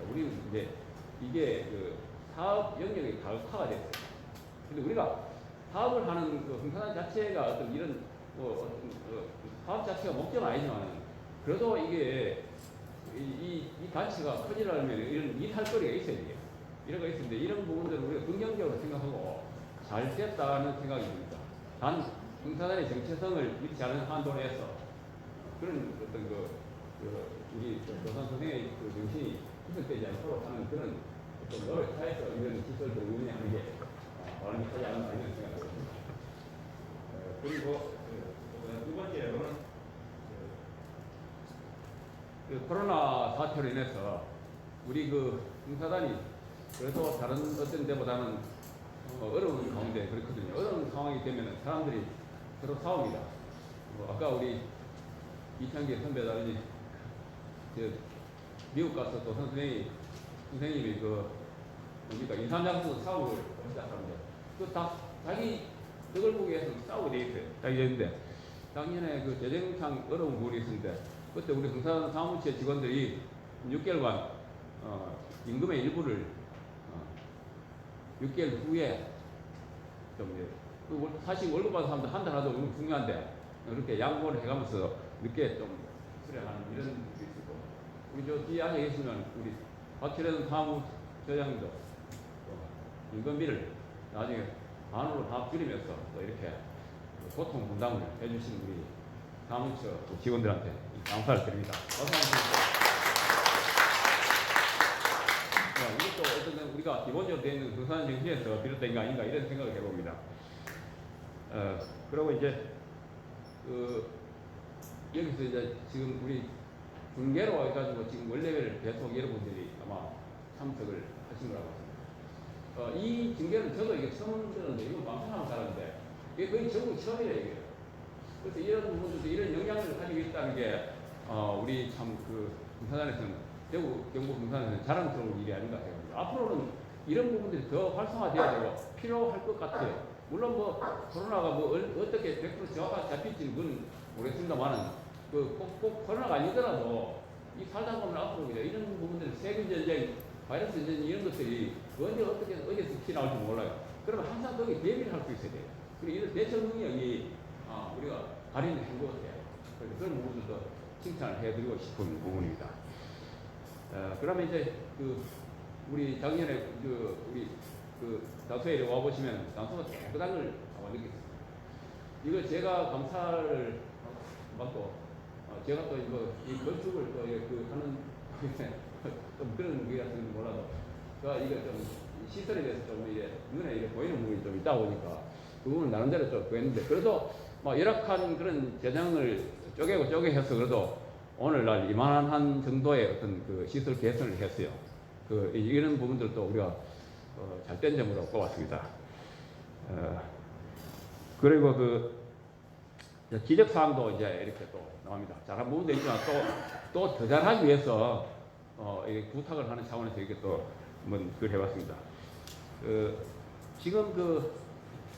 우리는 이제 이게 그 사업 영역이 다각화가 됐어요. 근데 우리가 사업을 하는 그 흥산한 자체가 어떤 이런 사업 자체가 목적은 아니지만 그래도 이게 이 단체가 커지려면 이런 일할 거리가 있어야 돼요. 이런 거 있는데 이런 부분들을 우리가 긍정적으로 생각하고 잘 됐다는 생각이 듭니다. 단 흥산안의 정체성을 잃지 않은 한도 내에서 그런 어떤 우리 교산 선생의 그 정신이 희석되지 않도록 하는 그런 어떤 노력 사에서 이런 시설들을 운영하는 게 바람직하지 않나 이런 생각이 듭니다. 그리고 두 번째로는 코로나 사태로 인해서 우리 흥사단이 그래도 다른 어떤 데보다는 어려운 가운데 그렇거든요. 어려운 상황이 되면 사람들이 서로 싸웁니다. 아까 우리 이창기 선배다든지 미국 가서 또 선생님이 뭡니까 인삼장수 사업을 시작하는데 다 자기 덕을 보기 위해서 싸우게 돼 있어요. 자기 되는데 작년에 재정상 어려운 부분이 있었는데 그때 우리 흥산 사무처 직원들이 6개월간 임금의 일부를 6개월 후에 사실 월급 받은 사람들 한 달 하도 너무 중요한데 그렇게 양보를 해가면서 늦게 좀 수령하는 이런 게 있었고 우리 뒤에 앉아 계시면 우리 박철현 사무처장님도 임금비를 나중에 반으로 다 줄이면서 또 이렇게 고통 분담을 해주신 우리 사무처 직원들한테 감사를 드립니다. 이것도 어떤 우리가 기본적으로 되어 있는 흥산 정신에서 비롯된 게 아닌가 이런 생각을 해봅니다. 그리고 이제 여기서 이제 지금 우리 중계로 해가지고 지금 원래를 계속 여러분들이 아마 참석을 하신 거라고 합니다. 이 중계는 저도 이게 처음 들었는데 이건 방송하는 사람인데 이게 거의 전국 처음이래요 이게. 그래서 이런 부분들도 이런 영향을 가지고 있다는 게 우리 참 흥산에서는 대구 경북 흥산에서는 자랑스러운 일이 아닌가 생각합니다. 앞으로는 이런 부분들이 더 활성화돼야 되고 필요할 것 같아요. 물론 코로나가 어떻게 100% 정확하게 잡힐지는 그건 모르겠습니다만은 꼭 코로나가 아니더라도 이 살다 보면 앞으로 이런 부분들 세균 전쟁, 바이러스 전쟁 이런 것들이 언제 어디서 튀어나올지 몰라요. 그러면 항상 거기에 대비를 할 수 있어야 돼요. 그리고 이런 대처 능력이 우리가 발휘를 한 것 같아요. 그래서 그런 부분들도 칭찬을 해드리고 싶은 부분입니다. 그러면 이제 우리 작년에 우리 다소에 와 보시면 장소가 깨끗한 걸 아마 느꼈습니다. 이걸 제가 감사를 받고 제가 또 이 건축을 또 하는 좀 그런 게 같은 몰라도 제가 이거 좀 시설에 대해서 좀 눈에 보이는 부분이 좀 있다 보니까 그 부분은 나름대로 좀 보였는데 그래도 열악한 그런 재정을 쪼개서 그래도 오늘날 이만한 정도의 어떤 시설 개선을 했어요. 이런 부분들도 우리가 잘된 점으로 꼽았습니다. 그리고 그 지적 사항도 이제 이렇게 또 나옵니다. 잘한 부분도 있지만 또 더 잘하기 위해서 이렇게 부탁을 하는 차원에서 이렇게 또 한번 그걸 해봤습니다. 지금 그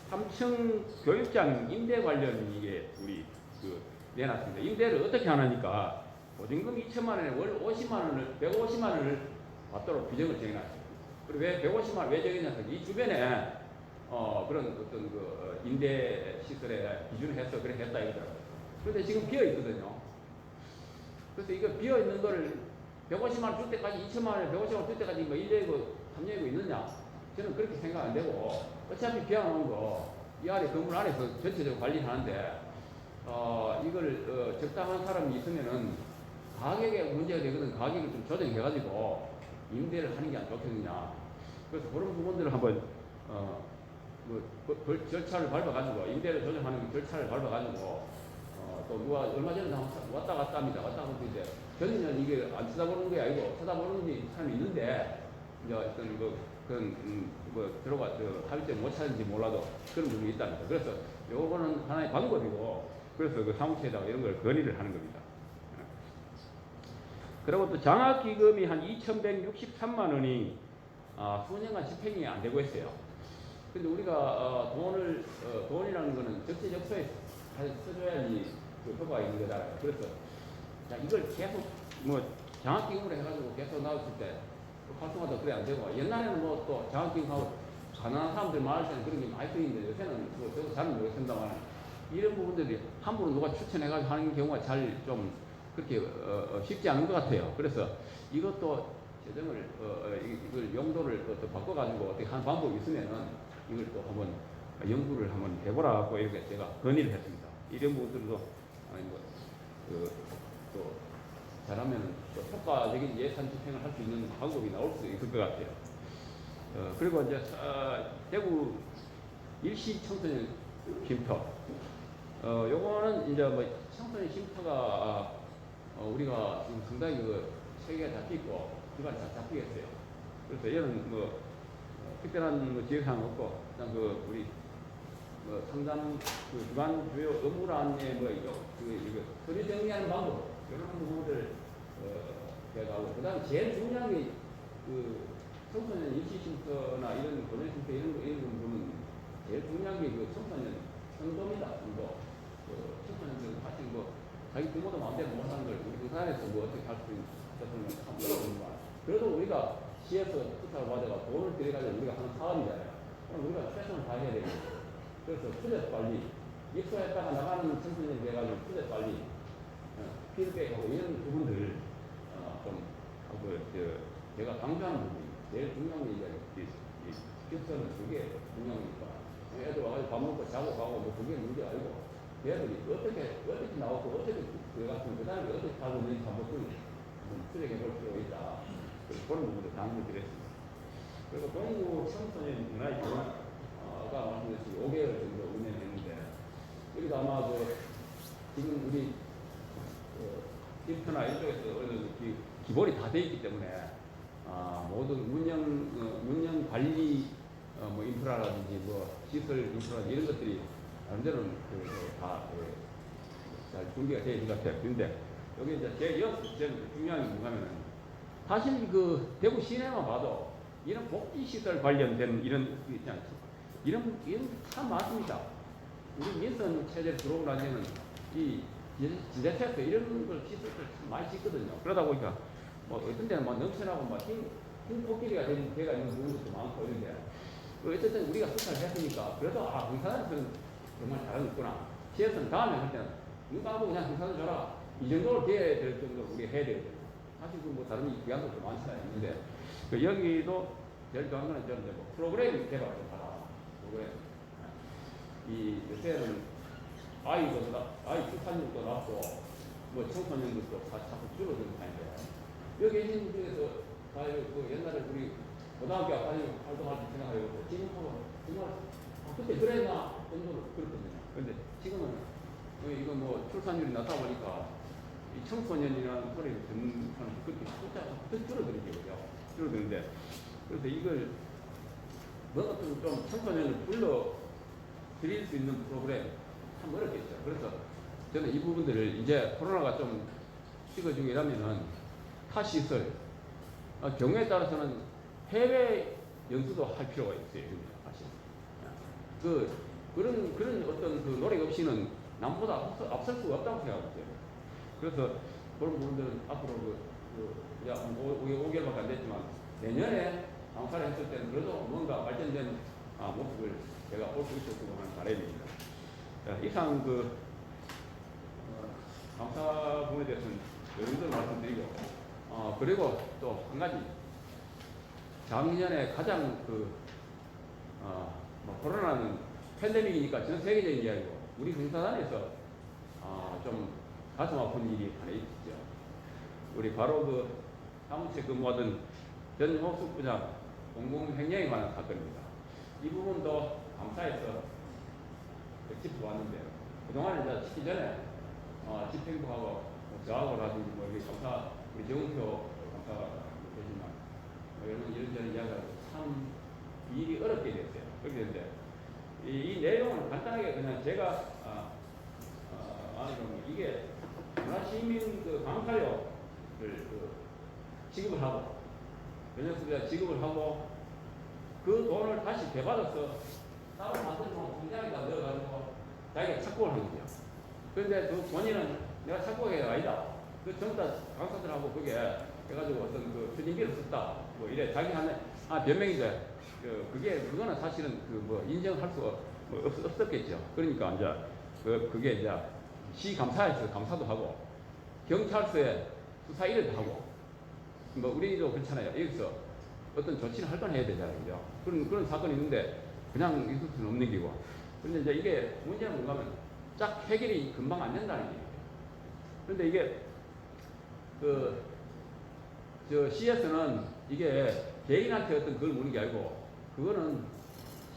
3층 교육장 임대 관련 이게 우리 그 내놨습니다. 임대를 어떻게 하느니까 보증금 2천만 원에 월 50만 원을 150만 원을 받도록 규정을 정해놨습니다. 그리고 왜 150만 원 왜 정했냐면 이 주변에 그런 어떤 그 임대 시설에 기준을 해서 그래 했다 이거더라고요. 그런데 지금 비어 있거든요. 그래서 이거 비어 있는 거를 150만 원 줄 때까지 2천만 원에 150만 원 줄 때까지 뭐 1년이고 3년이고 있느냐? 저는 그렇게 생각 안 되고 어차피 비워놓은 거 이 아래 건물 안에서 전체적으로 관리하는데 이걸 적당한 사람이 있으면은 가격에 문제가 되거든. 가격을 좀 조정해가지고 임대를 하는 게 안 좋겠느냐. 그래서 그런 부분들을 한번 절차를 밟아가지고 임대를 조정하는 절차를 밟아가지고 또 누가 얼마 전에 왔다 갔다 합니다. 왔다 갔다 이제 저는 이게 안 쳐다보는 게 아니고 쳐다보는 사람이 있는데 이제 어떤 뭐 들어가 합의점 못 찾는지 몰라도 그런 부분이 있답니다. 그래서 요거는 하나의 방법이고 그래서 그 사무처에다가 이런 걸 건의를 하는 겁니다. 그리고 또 장학기금이 한 2,163만 원이 수년간 집행이 안 되고 있어요. 근데 우리가 돈이라는 거는 적재적소에 써줘야지 그 효과가 있는 거잖아요. 그래서 자, 이걸 계속 뭐 장학기금으로 해가지고 계속 나왔을 때 활성화도 그래 안 되고 옛날에는 뭐 또 장학기금하고 가난한 사람들 많을 때는 그런 게 많이 쓰이는데 요새는 뭐 저도 잘 모르겠습니다만 이런 부분들이 함부로 누가 추천해가지고 하는 경우가 잘 좀 그렇게 쉽지 않은 것 같아요. 그래서 이것도 재정을 이걸 용도를 또 바꿔가지고 어떻게 하는 방법이 있으면은 이걸 또 한번 연구를 한번 해보라고 이렇게 제가 건의를 했습니다. 이런 부분들도 또 잘하면은 또 효과적인 예산 집행을 할 수 있는 방법이 나올 수 있을 것 같아요. 그리고 이제 대구 일시 청소년 쉼터 요거는 이제 뭐 청소년 쉼터가 우리가 지금 상당히 그 체계가 잡혀 있고 기반이 잘 잡히겠어요. 그래서 얘는 뭐 특별한 뭐 지역사항 없고 그냥 그 우리 뭐 상담 그 기반 주요 업무란에 뭐 이거 서류 정리하는 방법 이런 부분을 해가고 그다음 제일 중요한 게 그 청소년 일시쉼터나 이런 고년쉼터 이런 부분은 제일 중요한 게 그 청소년 성도입니다. 성도 청소년들은 사실 뭐 자기 부모도 마음대로 못 하는 걸 우리 회사에서 뭐 어떻게 할 수 있었으면 한번 물어보는 거야. 그래도 우리가 시에서 부탁을 받아가 돈을 들여가지고 우리가 하는 사업이잖아요. 그럼 우리가 최선을 다해야 되고 그래서 투자 관리 입소했다가 나가는 청소년이 돼가지고 투자 관리 피드백하고 이런 부분들 좀 제가 강조하는 부분이 제일 중요한 게 이제 기업서는 그게 중요하니까 애들 와가지고 밥 먹고 자고 가고 뭐 그게 문제 아니고 얘들이 어떻게 나왔고 어떻게 들어갔으면 그 다음에 어떻게 하고 있는지 한번 추적해 볼 필요가 있다. 그런 부분도 강조를 드렸습니다. 그리고 동구 청소년 문화교육 아까 말씀드렸듯이 5개월 정도 운영했는데 여기도 아마 지금 우리 인터나 이쪽에서 기본이 다 돼 있기 때문에 모든 운영 관리 뭐 인프라라든지 뭐 시설 인프라든지 이런 것들이 나름대로 잘 준비가 되어 있는 것 같아요. 그런데 여기 이제 제일 중요한 게 뭐냐면은 사실 그 대구 시내만 봐도 이런 복지시설 관련된 이런 있지 않죠. 이런 참 많습니다. 우리 민선 체제로 들어오고 나서는 이 지자체에서 이런 걸 시설을 참 많이 짓거든요. 그러다 보니까 뭐 어떤 데는 막 넘쳐나고 막 흰 코끼리가 돼가 있는 부분도 많고 이런데 어쨌든 우리가 수사를 했으니까 그래도 경사들은 정말 잘하고 시에서는 다음에 할 때는 이거 하고 그냥 경사들 줘라 이 정도로 돼야 될 정도로 우리가 해야 되거든요. 사실 뭐 다른 기관도 많지는 않는데 여기도 제일 좋아하는 거는 저는 뭐 프로그램 개발 좀 하라. 프로그램 이 요새는 아이 출산율도 낮고 뭐 청소년들도 자꾸 줄어드는 타입인데 여기 계신 중에서 그 옛날에 우리 고등학교 아까지 활동할 때 생각해보고 지금하고 정말 그때 그랬나 정도로 그렇거든요. 그런데 지금은 이거 뭐 출산율이 낮다 보니까 이 청소년이라는 소리를 듣는 사람이 그렇게 숫자가 더 줄어들죠. 줄어드는데 그래서 이걸 뭔가 좀 청소년을 드릴 수 있는 프로그램 참 어렵겠죠. 그래서 저는 이 부분들을 이제 코로나가 좀 찍어주기라면은 타 시설 경우에 따라서는 해외 연수도 할 필요가 있어요. 사실 그런 어떤 그 노력 없이는 남보다 앞설 수가 없다고 생각합니다. 그래서 그런 부분들은 앞으로 5개월밖에 안 됐지만 내년에 강사를 했을 때는 그래도 뭔가 발전된 모습을 제가 볼 수 있었으면 하는 바람입니다. 이상 강사 부분에 대해서는 이 정도 말씀드리고 그리고 또 한 가지 작년에 가장 코로나는 팬데믹이니까 전 세계적인 이야기고 우리 봉사단에서 좀 가슴 아픈 일이 하나 있었죠. 우리 바로 사무처에 근무하던 전호수부장 공공횡령에 관한 사건입니다. 이 부분도 감사에서 짚어왔는데 그동안에 이제 치기 전에 집행부하고 저하고라든지 우리 감사 우리 정은표 감사가 계지만 이런저런 이야기하고 참 일이 어렵게 됐어요. 그렇게 됐는데 이 내용은 간단하게 그냥 제가 아니면 이게 문화시민 강사료를 지급을 하고 변혁수가 지급을 하고 그 돈을 다시 되받아서 따로 만든 공장에다 넣어가지고 자기가 착복을 한 거죠. 그런데 그 본인은 내가 착복한 게 아니다. 그 전부 다 강사들하고 그게 해가지고 어떤 그 추진비를 썼다. 뭐 이래 자기 하는 변명인데 그거는 사실은 인정할 수가 없었겠죠. 그러니까 이제 그게 이제 시 감사에서 감사도 하고 경찰서에 수사 일도 하고 우리도 그렇잖아요. 여기서 어떤 조치를 할 건 해야 되잖아요. 그죠? 그런 사건이 있는데 그냥 있을 수는 없는 기고. 그런데 이제 이게 문제는 뭔가 하면 쫙 해결이 금방 안 된다는 얘기예요. 그런데 이게 시에서는 이게 개인한테 어떤 그걸 묻는 게 아니고 그거는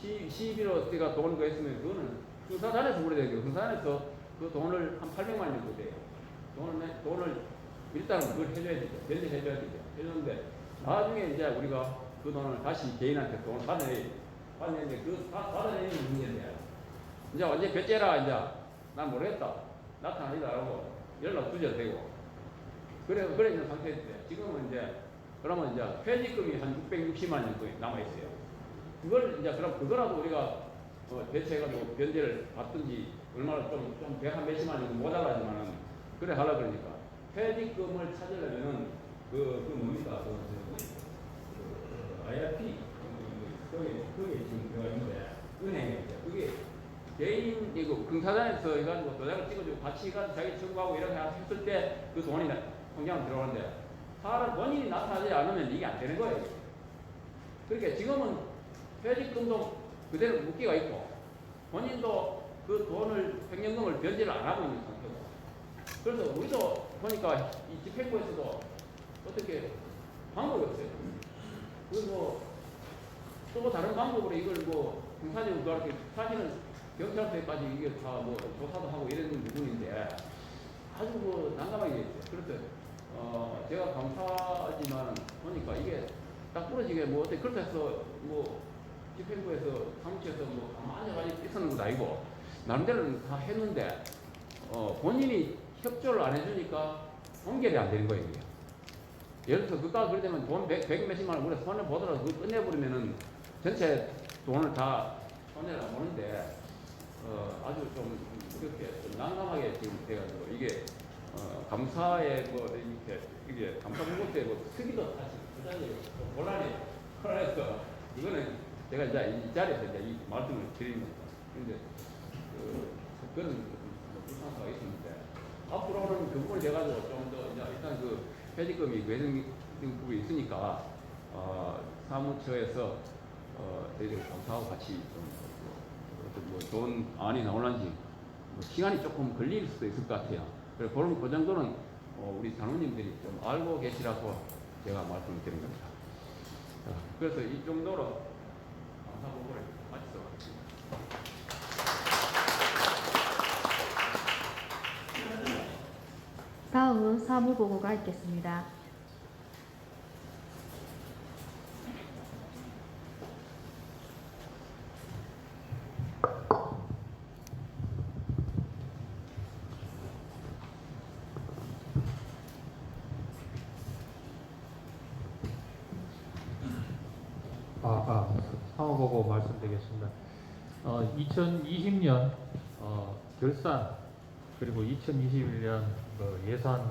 시비로 제가 돈을 구했으면 그거는 흥사단에서 물어야 되는 거예요. 흥사단에서 그 돈을 한 800만 원 정도 돼요. 돈을 일단은 그걸 해줘야 되죠. 변제해줘야 되죠. 해줬는데 나중에 이제 우리가 그 돈을 다시 개인한테 돈을 받아내는데 그 받아내는 문제인데 이제 언제 배째라 이제 난 모르겠다. 나타나리라고 연락 두절 되고 그래 있는 상태인데 지금은 이제 그러면 이제 퇴직금이 한 660만 원 정도 남아 있어요. 그걸 이제 그거라도 우리가 대체해가지고 변제를 받든지 얼마나 좀 한 몇십만 원 모자라지만은 그래 하려 그러니까 퇴직금을 찾으려면은 뭡니까 IRP 그게 지금 들어가 있는데 은행에 그게 개인 이거 공사단에서 해가지고 도장을 찍어주고 같이 가서 자기 청구하고 이렇게 했을 때 그 돈이 통장으로 들어가는데 사람 본인이 나타나지 않으면 이게 안 되는 거예요. 그러니까 지금은 퇴직금도 그대로 묶기가 있고 본인도 그 돈을 횡령금을 변제를 안 하고 있는 상태고 그래서 우리도 보니까 이 집행부에서도 어떻게 방법이 없어요. 그리고 또 다른 방법으로 이걸 형사적으로 그렇게 사실은 경찰서에까지 이게 다 조사도 하고 이런 부분인데 아주 난감하게 있어요. 그래서 제가 감사하지만 보니까 이게 딱 부러지게 어떻게 그렇게 해서 집행부에서 사무처에서 가만히 가지고 있었는 것도 아니고 나름대로는 다 했는데 본인이 협조를 안 해주니까 동결이 안 되는 거예요. 이게. 예를 들어서 그까가 그러면 돈 100 몇십만 원 우리가 손을 보더라도 그걸 끝내버리면은 전체 돈을 다 손해를 안 보는데 아주 좀 그렇게 좀 난감하게 지금 돼가지고 이게 감사의 이게 감사 공고때 특이도 사실 부장님 곤란해서 이거는 제가 이제 이 자리에서 이제 이 말씀을 드리는 겁니다. 그런데 그런 불상사가 있었는데 앞으로는 그 부분이 돼가지고 좀 더 이제 일단 퇴직금이 외정부에 있으니까 사무처에서 저희들 감사하고 같이 좀 좋은 안이 나올는지 시간이 조금 걸릴 수도 있을 것 같아요. 그래서 그 정도는 우리 단원님들이 좀 알고 계시라고 제가 말씀을 드린 겁니다. 그래서 이 정도로 감사 보고를 마치도록 하겠습니다. 다음은 사무보고가 있겠습니다. 상호 보고 말씀드리겠습니다. 2020년 결산 그리고 2021년 예산을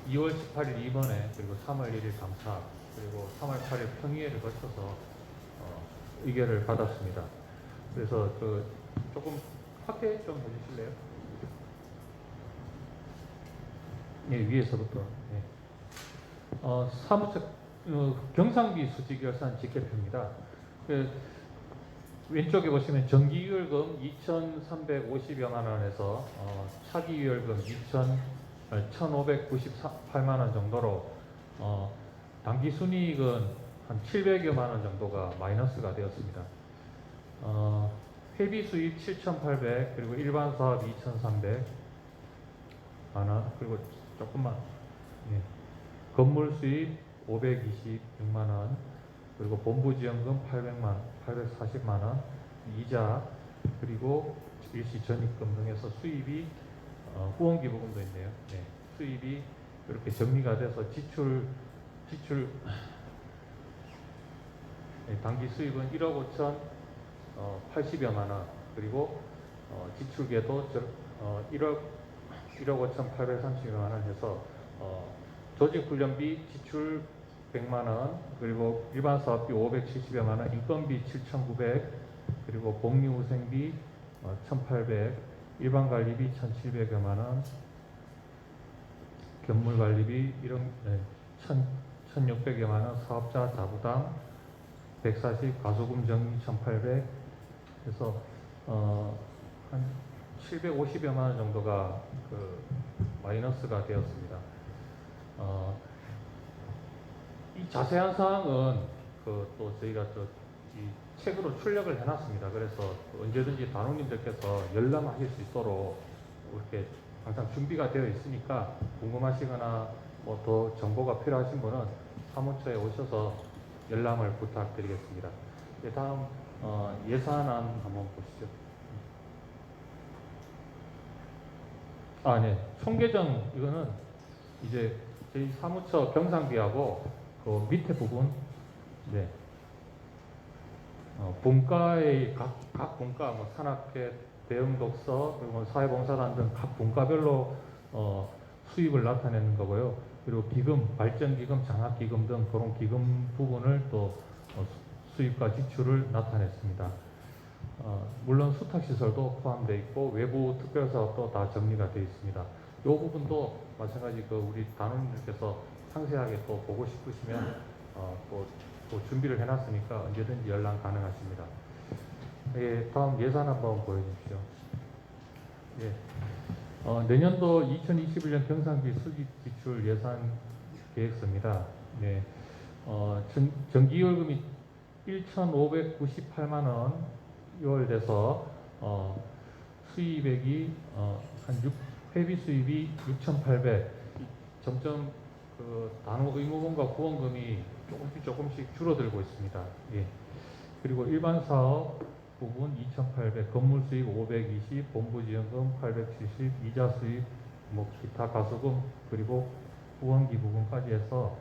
2월 18일 이번에 그리고 3월 1일 감사 그리고 3월 8일 평의회를 거쳐서 의결을 받았습니다. 그래서 조금 확대 좀 해주실래요? 네, 위에서부터. 네. 사무처 경상비 수지결산 직계표입니다. 왼쪽에 보시면 정기유월금 2,350여만 원에서 차기유월금 1,598만 원 정도로 당기순이익은 한 700여만 원 정도가 마이너스가 되었습니다. 회비수입 7,800 그리고 일반사업 2,300만 원 그리고 조금만 건물 수입 526만 원 그리고 본부지원금 840만 원 이자 그리고 일시 전입금 등에서 수입이 후원기부금도 있네요. 네, 수입이 이렇게 정리가 돼서 지출 당기 수입은 1억 5천 80여만 원 그리고 지출계도 1억 5천 830여만 원 해서 조직훈련비 지출 100만 원 그리고 일반 사업비 570여만 원 인건비 7,900 그리고 복리후생비 1,800 일반 관리비 1,700여만 원 견물 관리비 1,600여만 원 사업자 자부담 140 가소금 정리 1,800 그래서 한 750여만 원 정도가 마이너스가 되었습니다. 이 자세한 사항은 또 저희가 이 책으로 출력을 해놨습니다. 그래서 언제든지 단원님들께서 열람하실 수 있도록 이렇게 항상 준비가 되어 있으니까 궁금하시거나 뭐 더 정보가 필요하신 분은 사무처에 오셔서 열람을 부탁드리겠습니다. 네, 다음 예산안 한번 보시죠. 네, 총계정 이거는 이제 저희 사무처 경상비하고 그 밑에 부분, 네, 분과의 각 분과, 뭐 산악회, 대응독서, 그리고 사회봉사단 등 각 분과별로 수입을 나타내는 거고요. 그리고 기금, 발전기금, 장학기금 등 그런 기금 부분을 또 수입과 지출을 나타냈습니다. 물론 수탁시설도 포함되어 있고 외부 특별사업도 다 정리가 되어 있습니다. 이 부분도 마찬가지 우리 단원님들께서 상세하게 또 보고 싶으시면 또 준비를 해놨으니까 언제든지 연락 가능하십니다. 예, 다음 예산 한번 보여주십시오. 예, 내년도 2021년 경상비 수집 지출 예산 계획서입니다. 네, 정기월금이 1,598만 원 6월 돼서 수입액이 회비 수입이 6,800 점점 단호 의무금과 후원금이 조금씩 줄어들고 있습니다. 예. 그리고 일반 사업 부분 2,800 건물 수입 520 본부지원금 870 이자 수입 뭐 기타 가소금 그리고 후원기 부분까지 해서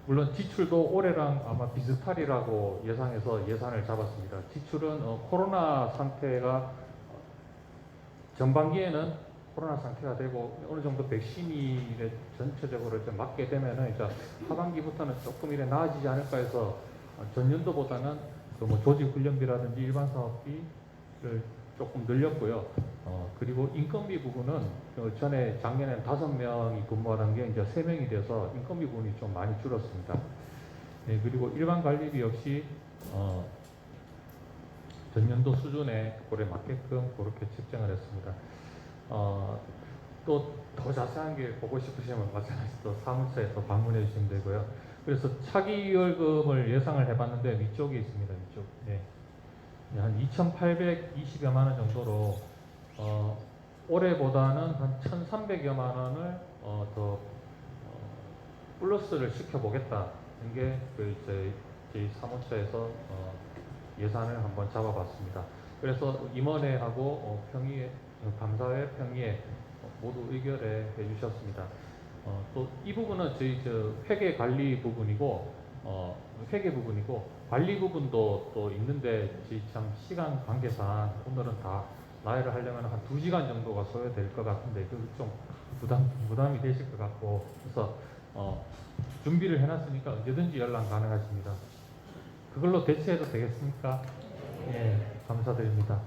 물론 지출도 올해랑 아마 비슷하리라고 예상해서 예산을 잡았습니다. 지출은 코로나 상태가 전반기에는 코로나 상태가 되고 어느 정도 백신이 전체적으로 좀 맞게 되면은 이제 하반기부터는 조금 이래 나아지지 않을까 해서 전년도보다는 뭐 조직 훈련비라든지 일반 사업비를 조금 늘렸고요. 그리고 인건비 부분은 전에 작년에는 5명이 근무하던 게 이제 3명이 돼서 인건비 부분이 좀 많이 줄었습니다. 네, 그리고 일반 관리비 역시 전년도 수준에 그에 맞게끔 그렇게 책정을 했습니다. 또 더 자세한 게 보고 싶으시면 마찬가지 또 사무처에 또 방문해 주시면 되고요. 그래서 차기월금을 예상을 해봤는데 위쪽에 있습니다. 위쪽. 네. 한 2,820여만 원 정도로 올해보다는 한 1,300여만 원을 더 플러스를 시켜보겠다. 이게 저희 사무처에서 예산을 한번 잡아봤습니다. 그래서 임원회하고 평의회, 감사회, 평의회 모두 의결해 주셨습니다. 또 이 부분은 저희 회계 관리 부분이고 회계 부분이고 관리 부분도 또 있는데 참 시간 관계상 오늘은 다 나열을 하려면 한 2시간 정도가 소요될 것 같은데 그 좀 부담이 되실 것 같고 그래서 준비를 해놨으니까 언제든지 연락 가능하십니다. 그걸로 대체해도 되겠습니까? 예, 감사드립니다.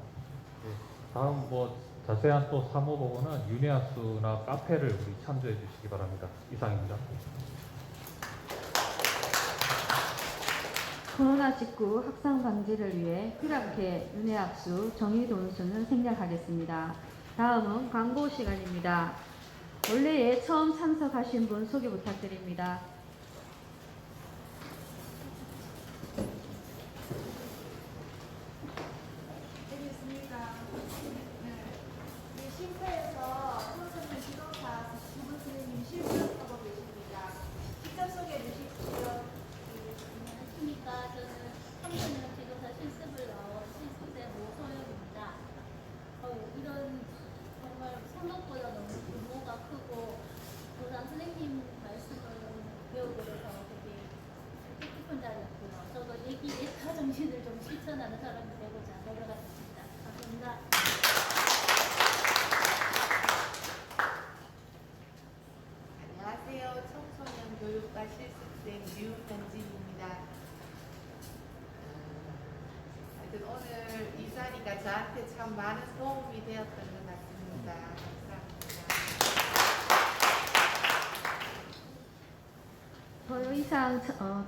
예, 다음 자세한 또 사무보고는 윤회학수나 카페를 우리 참조해 주시기 바랍니다. 이상입니다. 코로나19 확산 방지를 위해 휴학회 윤회학수 정의돈수는 생략하겠습니다. 다음은 광고 시간입니다. 원래에 처음 참석하신 분 소개 부탁드립니다. 되겠습니다. 네. 우리 쉼터에서 손석희 지도사 두분 선생님 실습하고 계십니다. 직접 소개해 주십시오. 안녕하십니까. 저는 청소년 지도사 실습을 나온 실습생 모소영입니다. 이런 정말 생각보다 너무 규모가 크고 교장 선생님 말씀을 배우고 그래서 되게 뜻깊은 자리였고요. 저도 얘기 예타 정신을 좀 실천하는 사람이 되고자 노력하겠습니다. 감사합니다. 안녕하세요. 청소년 교육과 실습생 류현진입니다. 하여튼 오늘 이 자리가 저한테 참 많은 도움이 되었던 것 같습니다. 감사합니다. 더 이상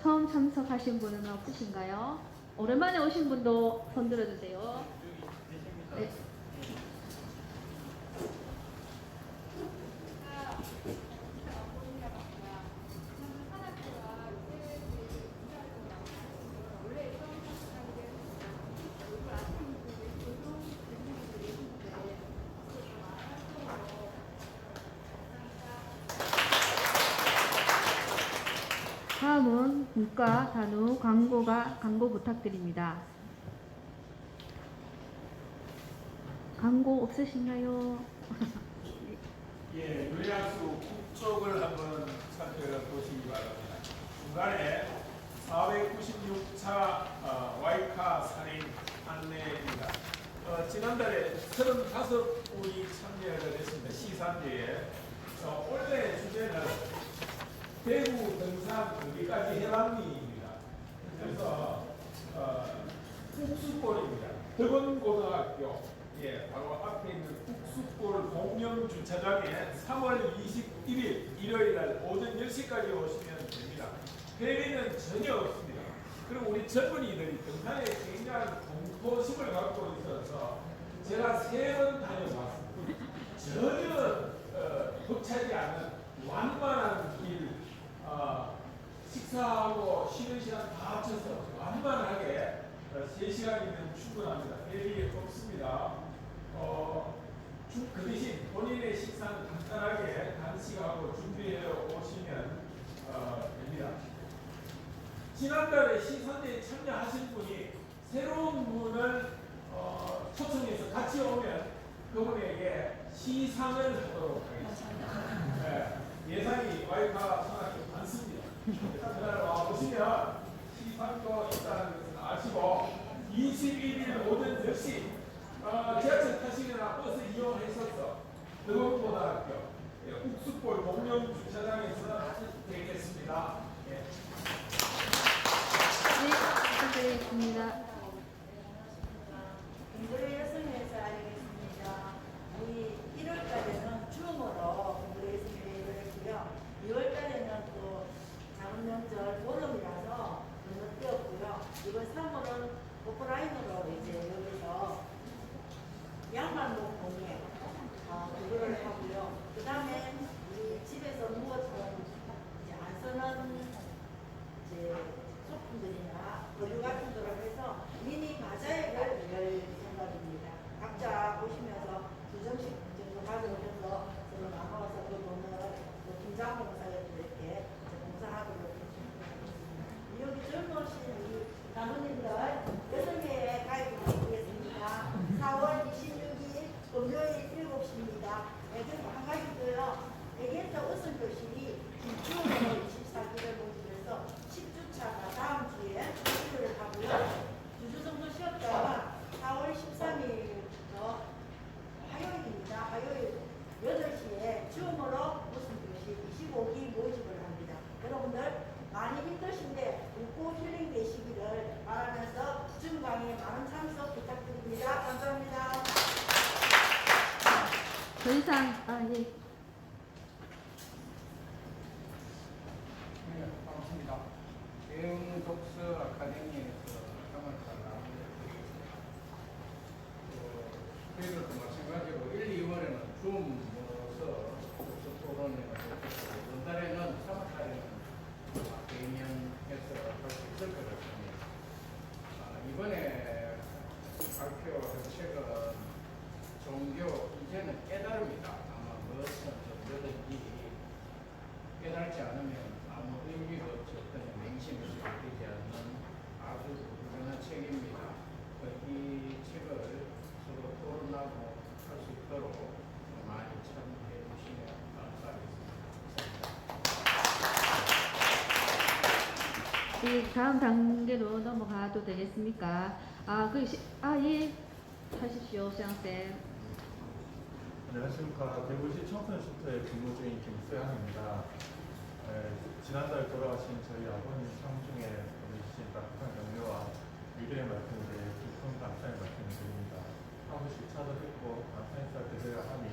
처음 참석하신 분은 없으신가요? 오랜만에 오신 분도 손 들어주세요. 네. 다음은 문과 단우 광고 부탁드립니다. 광고 없으신가요? 예, 윤회학수 국적을 한번 살펴보시기 바랍니다. 중간에 496차 와이카 살인 안내입니다. 지난달에 35분이 참여를 했습니다. 시상대에. 올해 주제는 대구 등산 거기까지 해방리입니다. 그래서 국수골입니다. 덕원고등학교 바로 앞에 있는 국수골 공영 주차장에 3월 21일 일요일 날 오전 10시까지 오시면 됩니다. 회비는 전혀 없습니다. 그리고 우리 젊은이들이 등산에 굉장한 공포심을 갖고 있어서 제가 3번 다녀봤습니다. 전혀 벅차지 않는 완만한 길, 식사하고 쉬는 시간 다 합쳐서 완만하게 3시간이면 충분합니다. 회비 없습니다. 그 대신 본인의 식사는 간단하게 간식하고 준비해 오시면 됩니다. 지난달에 시선대에 참여하신 분이 새로운 분을 초청해서 같이 오면 그분에게 시상을 하도록 하겠습니다. 네, 예산이 와이카 소학교 많습니다. 그날 와보시면 시상도 있다는 것을 아시고 21일 오전 10시 지하철 타시거나 버스 이용하셔서 덕원고등학교 국수골 공영 주차장에서 되겠습니다. 네. 네, 부탁드리겠습니다. 공부를 여성에서 알겠습니다. 우리 1월달에는 줌으로 공부를 예술회를 했고요. 2월달에는 또 작은 명절 보름이라서 너무 뛰었고요. 이번 3월은 오프라인으로 이제 여기서 양반목 공예 그거를 하고요. 그 다음에 우리 집에서 누워서 이제 안 쓰는 이제 소품들이나 거류 같은 거를 해서 미니 바자회를 열 생각입니다. 각자 오시면서 2점씩 정도 가져오셔서 서로 나눠서 그 돈을 김장봉사에 이렇게 봉사하도록 해주셨습니다. 여기 젊으신 우리 나누님들 여성회에 가입을 드리겠습니다. 4월 26일 금요일 7시입니다. 네, 그리고 한 가지 더요. 대개자 웃음 교실이 바라면서 줌 강의 많은 참석 부탁드립니다. 감사합니다. 더 이상 예. 네, 반갑습니다. 대응 독서 아카데미에서 상을 받았습니다. 저희들도 마찬가지로 1, 2월에는 줌 모여서 독서 토론을 했고, 이달에는 3월달에는 대면해서 할 수 있을 것 같습니다. 이번에 발표한 책은 종교, 이제는 깨달음이다. 아마 무엇은 뭐든지 깨달지 않으면 아무 의미가 없이 어떤 맹심을 되지 않는 아주 훌륭한 책입니다. 이 책을 서로 토론하고 할 수 있도록 많이 참여해 주시면 감사하겠습니다. 이 다음 단계로 넘어가도 되겠습니까? 예. 하십시오, 수양쌤. 안녕하십니까. 대구시 청소년센터에 근무 중인 김수양입니다. 지난달 돌아가신 저희 아버님 상 중에 보내주신 따뜻한 격려와 위로의 말씀에 대해 깊은 감사의 말씀을 드립니다. 사무실 찾아뵙고 감사 인사를 드려야 하니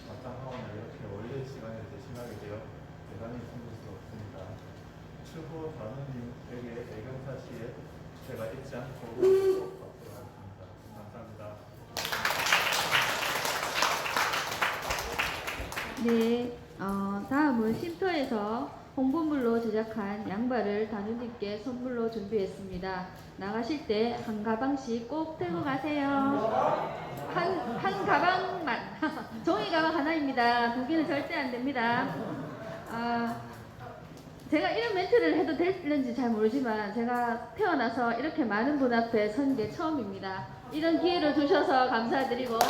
마땅하오나 이렇게 원래 시간에 대신하게 되어 대단히 성스럽습니다. 추후 단원님에게 애경사 시에 제가 잊지 않고 꼭 받도록 하겠습니다. 감사합니다. 네, 다음은 쉼터에서 홍보물로 제작한 양말을 단원님께 선물로 준비했습니다. 나가실 때 한 가방씩 꼭 들고 가세요. 한 가방만, 종이 가방 하나입니다. 두 개는 절대 안 됩니다. 제가 이런 멘트를 해도 될는지 잘 모르지만 제가 태어나서 이렇게 많은 분 앞에 선 게 처음입니다. 이런 기회를 주셔서 감사드리고 좀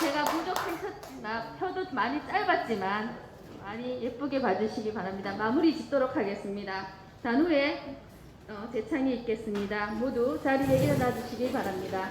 제가 부족했었나 표도 많이 짧았지만 많이 예쁘게 봐주시기 바랍니다. 마무리 짓도록 하겠습니다. 단후에 재창이 있겠습니다. 모두 자리에 일어나 주시기 바랍니다.